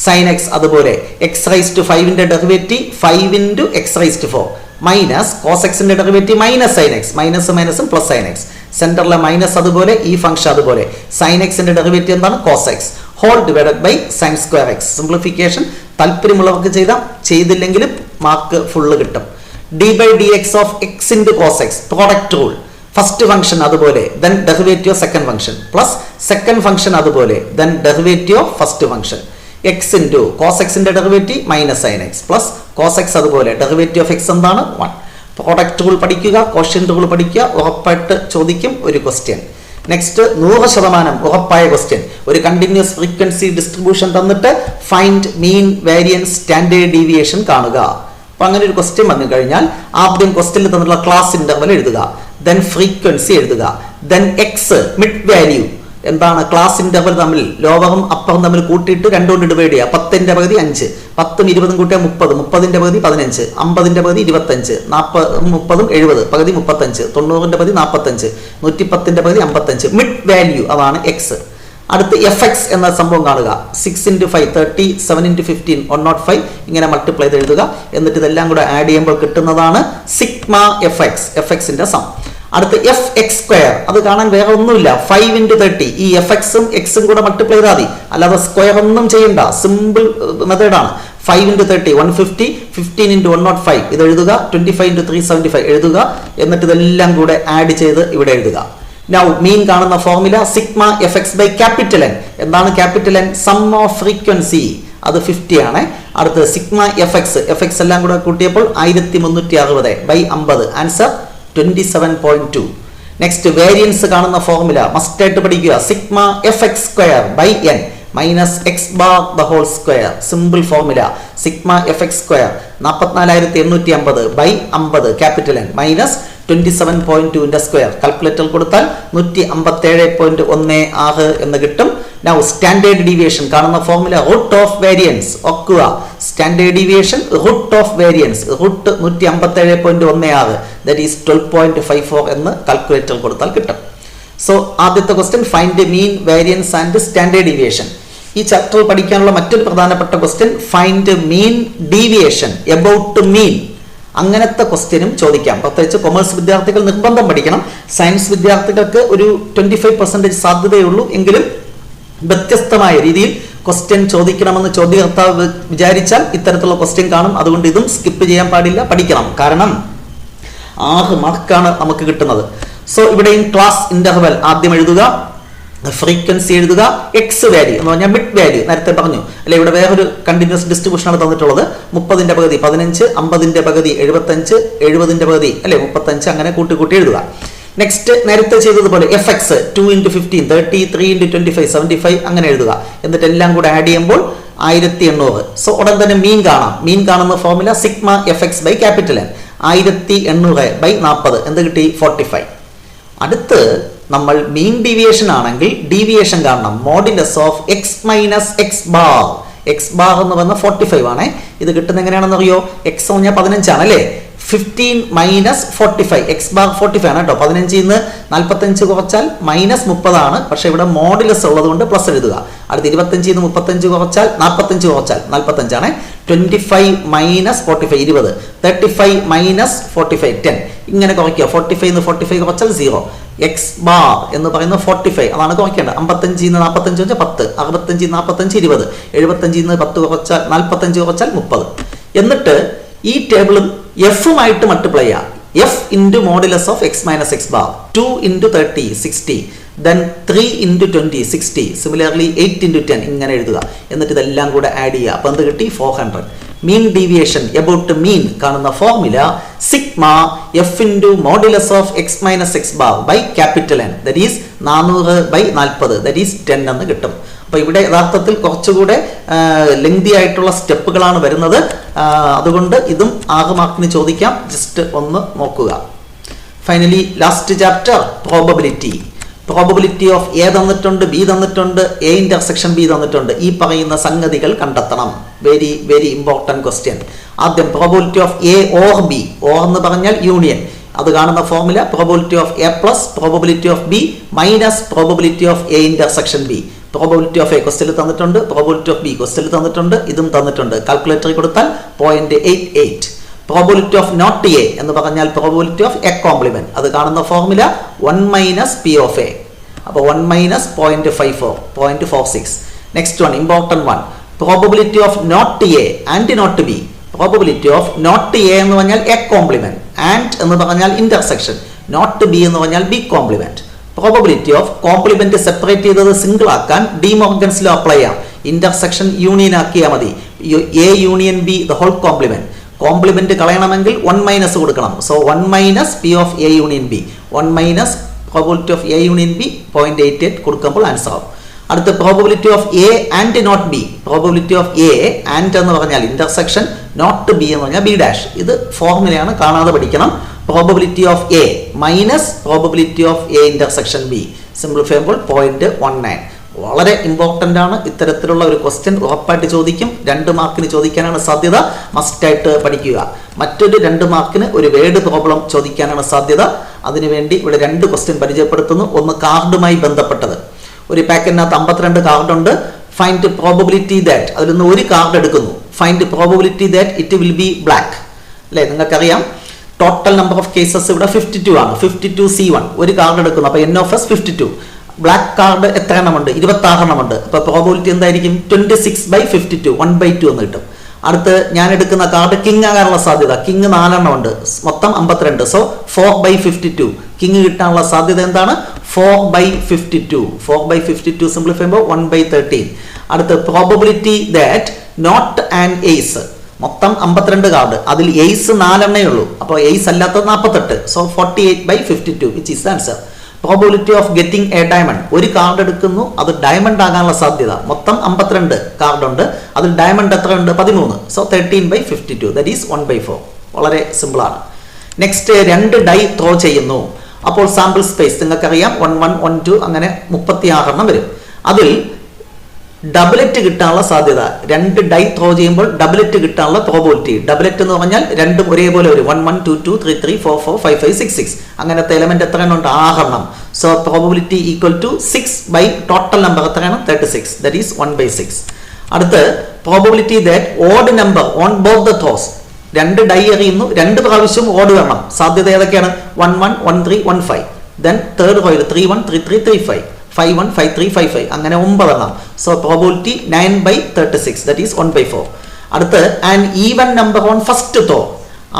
സൈൻ എക്സ് അതുപോലെ എക്സ് റൈസ് ടു 5ന്റെ derivative 5 into x raise to 4 minus cos എക്സിന്റെ derivative minus sine x, minus മൈനസും പ്ലസ് സൈൻ എക്സ്. സെന്ററിലെ മൈനസ് അതുപോലെ ഈ ഫംഗ്ഷൻ അതുപോലെ. സൈൻ എക്സിന്റെ ഡെറിവേറ്റീവ് എന്താണ്? Cos X whole divided by sine square x. Simplification താല്പര്യമുള്ളവർക്ക് ചെയ്താൽ, ചെയ്തില്ലെങ്കിലും മാർക്ക് ഫുള്ള് കിട്ടും. D by d x of x into cos x product rule. First function അതുപോലെ then derivative of second function plus second function അതുപോലെ then derivative of first function. X into cos എക്സിന്റെ derivative minus sine x plus cos x അതുപോലെ ഡെറിവേറ്റീവ് ഓഫ് എക്സ് എന്താണ്? 1. പ്രോഡക്റ്റ് റൂൾ പഠിക്കുക, ക്വോഷ്യന്റ് റൂൾ പഠിക്കുക, ഉറപ്പായിട്ട് ചോദിക്കും ഒരു ക്വസ്റ്റ്യൻ. നെക്സ്റ്റ് 100% ഉറപ്പായ ക്വസ്റ്റ്യൻ. ഒരു കണ്ടിന്യൂസ് ഫ്രീക്വൻസി ഡിസ്ട്രിബ്യൂഷൻ തന്നിട്ട് find mean variance standard deviation കാണുക. അപ്പൊ അങ്ങനെ ഒരു ക്വസ്റ്റ്യൻ വന്നു കഴിഞ്ഞാൽ ആദ്യം ക്വസ്റ്റ്യനിൽ തന്നിട്ടുള്ള ക്ലാസ് ഇന്റർവൽ എഴുതുക, ദെൻ ഫ്രീക്വൻസി എഴുതുക, ദെൻ എക്സ് മിഡ് വാല്യൂ എന്താണ്? ക്ലാസ് ഇന്റർവൽ തമ്മിൽ ലോവറും അപ്പറും തമ്മിൽ കൂട്ടിയിട്ട് 2 കൊണ്ട് ഡിവൈഡ് ചെയ്യുക. 10ന്റെ പകുതി 5, 10ഉം 20ഉം കൂട്ടിയാൽ 30, 30ന്റെ പകുതി 15, 50ന്റെ പകുതി 25, 40 30ഉം 70 പകുതി 35, 90ന്റെ പകുതി 45, 110ന്റെ പകുതി 55. മിഡ് വാല്യൂ അതാണ് എക്സ്. അടുത്ത് എഫ് എക്സ് എന്ന സംഭവം കാണുക. 6 × 5 30, 7 × 15 105 ഇങ്ങനെ മൾട്ടിപ്ലൈ ചെയ്ത് എഴുതുക. എന്നിട്ട് ഇതെല്ലാം കൂടെ ആഡ് ചെയ്യുമ്പോൾ കിട്ടുന്നതാണ് സിഗ്മ എഫ് എക്സ്, എഫ് എക്സിന്റെ സം. അടുത്ത് എഫ് എക്സ് സ്ക്വയർ, അത് കാണാൻ വേറെ ഒന്നുമില്ല. 5 × 30 ഈ എഫ് എക്സും എക്സും കൂടെ മൾട്ടിപ്ലൈ ചെയ്താൽ മതി, അല്ലാതെ സ്ക്വയർ ഒന്നും ചെയ്യണ്ട. സിമ്പിൾ മെത്തേഡാണ്. 5 × 30 150, 15 × 105 ഇത് എഴുതുക, 25 × 375 എഴുതുക. എന്നിട്ട് ഇതെല്ലാം കൂടെ ആഡ് ചെയ്ത് ഇവിടെ എഴുതുക. നൗ മീൻ കാണുന്ന formula sigma f x by capital N. എന്താണ് capital N? Sum of frequency, അത് 50 ആണ്. അടുത്ത് സിഗ്മ എഫ് എക്സ് എല്ലാം കൂടെ കൂട്ടിയപ്പോൾ 1360 ബൈ 50, ആൻസർ 27.2. നെക്സ്റ്റ് വേരിയൻസ് കാണുന്ന ഫോർമുല മസ്റ്റ് ആയിട്ട് പഠിക്കുക. Sigma f x square by N minus x bar the whole square. Simple formula. Sigma f x square 44,850 by 50 capital N minus 27.2 square. Calculator കൊടുത്താൽ 157.16 എന്ന് കിട്ടും. നൗ സ്റ്റാൻഡേർഡ് ഡീവിയേഷൻ കാണുന്ന ഫോർമുല റൂട്ട് ഓഫ് വേരിയൻസ്. ഓക്കുക, standard deviation root of variance root 157.16 that is 12.54 എന്ന് കാൽക്കുലേറ്റർ കൊടുത്താൽ കിട്ടും. സോ ആദ്യത്തെ question find mean, variance and standard deviation. ഈ ചാപ്റ്ററിൽ പഠിക്കാനുള്ള മറ്റൊരു പ്രധാനപ്പെട്ട question find mean deviation about mean. അങ്ങനത്തെ ക്വസ്റ്റ്യനും ചോദിക്കാം. പ്രത്യേകിച്ച് കൊമേഴ്സ് വിദ്യാർത്ഥികൾ നിർബന്ധം പഠിക്കണം. സയൻസ് വിദ്യാർത്ഥികൾക്ക് ഒരു 25% സാധ്യതയുള്ളൂ. എങ്കിലും വ്യത്യസ്തമായ രീതിയിൽ ക്വസ്റ്റ്യൻ ചോദിക്കണമെന്ന് ചോദ്യകർത്താവ് വിചാരിച്ചാൽ ഇത്തരത്തിലുള്ള ക്വസ്റ്റ്യൻ കാണും. അതുകൊണ്ട് ഇതും സ്കിപ്പ് ചെയ്യാൻ പാടില്ല, പഠിക്കണം. കാരണം 6 മാർക്കാണ് നമുക്ക് കിട്ടുന്നത്. സോ ഇവിടെയും ക്ലാസ് ഇന്റർവെൽ ആദ്യം എഴുതുക, ഫ്രീക്വൻസി എഴുതുക, എക്സ് വാല്യൂ എന്ന് പറഞ്ഞാൽ മിഡ് വാല്യൂ നേരത്തെ പറഞ്ഞു അല്ലെ. ഇവിടെ വേറൊരു കണ്ടിന്യൂസ് ഡിസ്ട്രിബ്യൂഷൻ ആണ് തന്നിട്ടുള്ളത്. 30ന്റെ പകുതി 15, 50ന്റെ പകുതി 75, 70ന്റെ പകുതി അല്ലെ 35, അങ്ങനെ കൂട്ടി എഴുതുക. നെക്സ്റ്റ് നേരത്തെ ചെയ്തതുപോലെ എഫ് എക്സ് 2 × 15 30, 3 × 25 75 അങ്ങനെ എഴുതുക. എന്നിട്ട് എല്ലാം കൂടെ ആഡ് ചെയ്യുമ്പോൾ 1800. സോ ഉടൻ തന്നെ മീൻ കാണാം. മീൻ കാണുന്ന formula sigma f x by capital N 1800 by 40 എന്ത് കിട്ടി 45. അടുത്ത് നമ്മൾ മീൻ ഡീവിയേഷൻ ആണെങ്കിൽ ഡീവിയേഷൻ കാണണം. Modulus of x minus x bar. X bar എന്ന് പറഞ്ഞാൽ 45 ആണ്. ഇത് കിട്ടുന്നത് എങ്ങനെയാണെന്ന് അറിയോ? എക്സ് പറഞ്ഞാൽ 15 ആണ് അല്ലേ. 15 മൈനസ് 45, എക്സ് ബാർ 45 ആണ് കേട്ടോ. 15 നിന്ന് 45 കുറച്ചാൽ മൈനസ് 30 ആണ്. പക്ഷെ ഇവിടെ മോഡുലസ് ഉള്ളത് കൊണ്ട് പ്ലസ് എഴുതുക. അടുത്ത് 25 നിന്ന് 35 കുറച്ചാൽ 45 കുറച്ചാൽ 45 ആണ്. 25 മൈനസ് 45 20, 35 മൈനസ് 45 10 ഇങ്ങനെ കുറയ്ക്കുക. 45 നിന്ന് 45 കുറച്ചാൽ 0. എക്സ് ബാർ എന്ന് പറയുന്നത് 45 അതാണ് കുറയ്ക്കേണ്ടത്. 55 നിന്ന് 45 കുറച്ചാൽ 10, 65 നിന്ന് 45 20, 75 നിന്ന് 10 കുറച്ചാൽ 45 കുറച്ചാൽ 30. എന്നിട്ട് ഈ ടേബിളും എഫുമായിട്ട് മൾട്ടിപ്ലൈ ചെയ്യാം. F into modulus of x minus x bar 2 × 30 60, then 3 × 20 60, similarly 8 × 10 ഇങ്ങനെ എഴുതുക. എന്നിട്ട് ഇതെല്ലാം കൂടെ ആഡ് ചെയ്യുക. അപ്പം എന്ത് കിട്ടി 400. മീൻ ഡീവിയേഷൻ എബൌട്ട് മീൻ കാണുന്ന formula sigma f into modulus of x minus x bar by capital N that is 400 by 40 that is 10 എന്ന് കിട്ടും. അപ്പോൾ ഇവിടെ യഥാർത്ഥത്തിൽ കുറച്ചുകൂടെ ലെങ്തി ആയിട്ടുള്ള സ്റ്റെപ്പുകളാണ് വരുന്നത്. അതുകൊണ്ട് ഇതും 6 മാർക്കിന് ചോദിക്കാം. ജസ്റ്റ് ഒന്ന് നോക്കുക. Finally last chapter probability of A തന്നിട്ടുണ്ട്, ബി തന്നിട്ടുണ്ട്, എ ഇന്റർസെക്ഷൻ ബി തന്നിട്ടുണ്ട്. ഈ പറയുന്ന സംഗതികൾ കണ്ടെത്തണം. Very very important question. ആദ്യം probability of A or B. Or എന്ന് പറഞ്ഞാൽ യൂണിയൻ. അത് കാണുന്ന formula probability of A plus probability of B minus probability of A intersection B. Probability of A question തന്നിട്ടുണ്ട്, പ്രോബബിലിറ്റി ഓഫ് ബി ക്വസ്റ്റ്യൻ തന്നിട്ടുണ്ട്, ഇതും തന്നിട്ടുണ്ട്. കാൽക്കുലേറ്ററിൽ കൊടുത്താൽ 0.88. പ്രോബബിലിറ്റി ഓഫ് നോട്ട് എ എന്ന് പറഞ്ഞാൽ പ്രോബബിലിറ്റി ഓഫ് എ കോംപ്ലിമെന്റ്. അത് കാണുന്ന formula 1 minus P of A. അപ്പോൾ 1 minus 0.54 0.46. Next one important one probability of not A and not B. Probability of not A എന്ന് പറഞ്ഞാൽ എ കോംപ്ലിമെന്റ്, ആൻഡ് എന്ന് പറഞ്ഞാൽ ഇന്റർസെക്ഷൻ, നോട്ട് ബി എന്ന് പറഞ്ഞാൽ B complement. Probability of complement separate ചെയ്തത് സിംഗിൾ ആക്കാൻ ഡി മോർഗൻസ് ലോ അപ്ലൈ ചെയ്യാം. ഇന്റർസെക്ഷൻ യൂണിയൻ ആക്കിയാൽ മതി. A union B the whole complement. Complement കളയണമെങ്കിൽ 1 മൈനസ് കൊടുക്കണം. So 1 minus P of A union B, 1 minus probability of A union B 0.88 കൊടുക്കുമ്പോൾ ആൻസർ ആവും. അടുത്ത probability of A and not B. Probability of A and എന്ന് പറഞ്ഞാൽ ഇന്റർസെക്ഷൻ, നോട്ട് ബി എന്ന് പറഞ്ഞാൽ ബി ഡാഷ്. ഇത് ഫോർമുലയാണ്, കാണാതെ പഠിക്കണം. Probability of A minus probability of A intersection B simplify ചെയ്യുമ്പോൾ 0.19. വളരെ ഇമ്പോർട്ടൻ്റ് ആണ്. ഇത്തരത്തിലുള്ള ഒരു ക്വസ്റ്റ്യൻ ഉറപ്പായിട്ട് ചോദിക്കും. 2 മാർക്കിന് ചോദിക്കാനാണ് സാധ്യത. മസ്റ്റായിട്ട് പഠിക്കുക. മറ്റൊരു 2 മാർക്കിന് ഒരു വേർഡ് പ്രോബ്ലം ചോദിക്കാനാണ് സാധ്യത. അതിനുവേണ്ടി ഇവിടെ 2 ക്വസ്റ്റ്യൻ പരിചയപ്പെടുത്തുന്നു. ഒന്ന് കാർഡുമായി ബന്ധപ്പെട്ടത്. ഒരു പാക്കറ്റിനകത്ത് 52 കാർഡുണ്ട്. ഫൈൻഡ് പ്രോബബിലിറ്റി ദാറ്റ്, അതിൽ നിന്ന് ഒരു കാർഡ് എടുക്കുന്നു. Find probability that it will be black അല്ലേ. നിങ്ങൾക്കറിയാം ടോട്ടൽ നമ്പർ ഓഫ് കേസസ് ഇവിടെ 52 ആണ്. 52C1 ഒരു കാർഡ് എടുക്കുന്നു. അപ്പോൾ N(s) 52. ബ്ലാക്ക് കാർഡ് എത്ര എണ്ണമുണ്ട്? 26 എണ്ണമുണ്ട്. അപ്പോൾ പ്രോബബിലിറ്റി എന്തായിരിക്കും? 26/52 1/2 എന്ന് കിട്ടും. അടുത്ത് ഞാൻ എടുക്കുന്ന കാർഡ് കിങ് ആകാനുള്ള സാധ്യത. കിങ് 4 എണ്ണമുണ്ട്, മൊത്തം 52. സോ 4/52 കിങ് കിട്ടാനുള്ള സാധ്യത എന്താണ്? 4/52. 4/52 സിംപ്ലിഫൈ ചെയ്യുമ്പോൾ 1/13. അടുത്ത് probability that not an ace. മൊത്തം 52 കാർഡ്, അതിൽ എയ്സ് 4 ഉള്ളൂ. അപ്പോൾ എയ്സ് അല്ലാത്തത് 48. So 48/52 which is the answer. Probability of getting A diamond. ഒരു കാർഡ് എടുക്കുന്നു, അത് ഡയമണ്ട് ആകാനുള്ള സാധ്യത. മൊത്തം 52 കാർഡ് ഉണ്ട്, അതിൽ ഡയമണ്ട് എത്ര ഉണ്ട്? 13. So 13/52 that is 1/4. വളരെ സിമ്പിൾ ആണ്. നെക്സ്റ്റ്, 2 ഡൈ ത്രോ ചെയ്യുന്നു. അപ്പോൾ സാമ്പിൾ സ്പേസ് നിങ്ങൾക്കറിയാം 1 1 1 2 അങ്ങനെ 36 വരും. അതിൽ ഡബിലറ്റ് കിട്ടാനുള്ള സാധ്യത, 2 ഡൈ ത്രോ ചെയ്യുമ്പോൾ ഡബിലറ്റ് കിട്ടാനുള്ള പ്രോബിലിറ്റി. ഡബിലറ്റ് എന്ന് പറഞ്ഞാൽ രണ്ടും ഒരേപോലെ വരും. 1 1 2 2 3 3 4 4 5 5 6 6 അങ്ങനത്തെ എലമെന്റ് എത്ര എണ്ണം ഉണ്ട്? 6. So probability equal to 6 by total number എത്രയാണ്? 36. That is 1/6. അടുത്ത്, probability that odd number on both the throws. 2 die എറിയുന്നു, 2 പ്രാവശ്യം ഓഡ് വരണം. സാധ്യത ഏതൊക്കെയാണ്? 1 1 1 3 1 5. ദെൻ തേർഡ് റോയിൽ 3 1 3 3 3 5 5 1 5 3 5 5 അങ്ങനെ 9 എണ്ണം. So probability 9/36 that is 1/4. അടുത്ത്, an even number on first throw.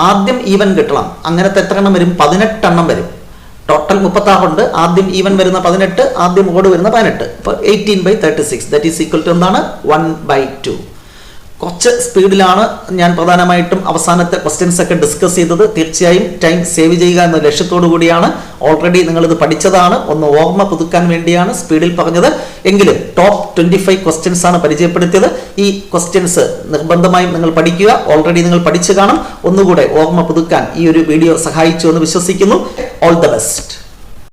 ആദ്യം ഈവൻ കിട്ടണം. അങ്ങനത്തെ എത്ര എണ്ണം വരും? 18 എണ്ണം വരും. ടോട്ടൽ 36 ഉണ്ട്, ആദ്യം ഈവൻ വരുന്ന 18, ആദ്യം ഓഡ് വരുന്ന 18. അപ്പോൾ 18/36 ദാറ്റ് ഈസ് ഈക്വൽ ടു എന്താണ്? 1/2. കുറച്ച് സ്പീഡിലാണ് ഞാൻ പ്രധാനമായിട്ടും അവസാനത്തെ ക്വസ്റ്റ്യൻസ് ഒക്കെ ഡിസ്കസ് ചെയ്തത്. തീർച്ചയായും ടൈം സേവ് ചെയ്യുക എന്ന ലക്ഷ്യത്തോടു കൂടിയാണ്. ഓൾറെഡി നിങ്ങളിത് പഠിച്ചതാണ്, ഒന്ന് ഓർമ്മ പുതുക്കാൻ വേണ്ടിയാണ് സ്പീഡിൽ പറഞ്ഞത്. എങ്കിലും ടോപ്പ് 25 ക്വസ്റ്റ്യൻസ് ആണ് പരിചയപ്പെടുത്തിയത്. ഈ ക്വസ്റ്റ്യൻസ് നിർബന്ധമായും നിങ്ങൾ പഠിക്കുക. ഓൾറെഡി നിങ്ങൾ പഠിച്ചു കാണും. ഒന്നുകൂടെ ഓർമ്മ പുതുക്കാൻ ഈ ഒരു വീഡിയോ സഹായിച്ചു എന്ന് വിശ്വസിക്കുന്നു. All the best.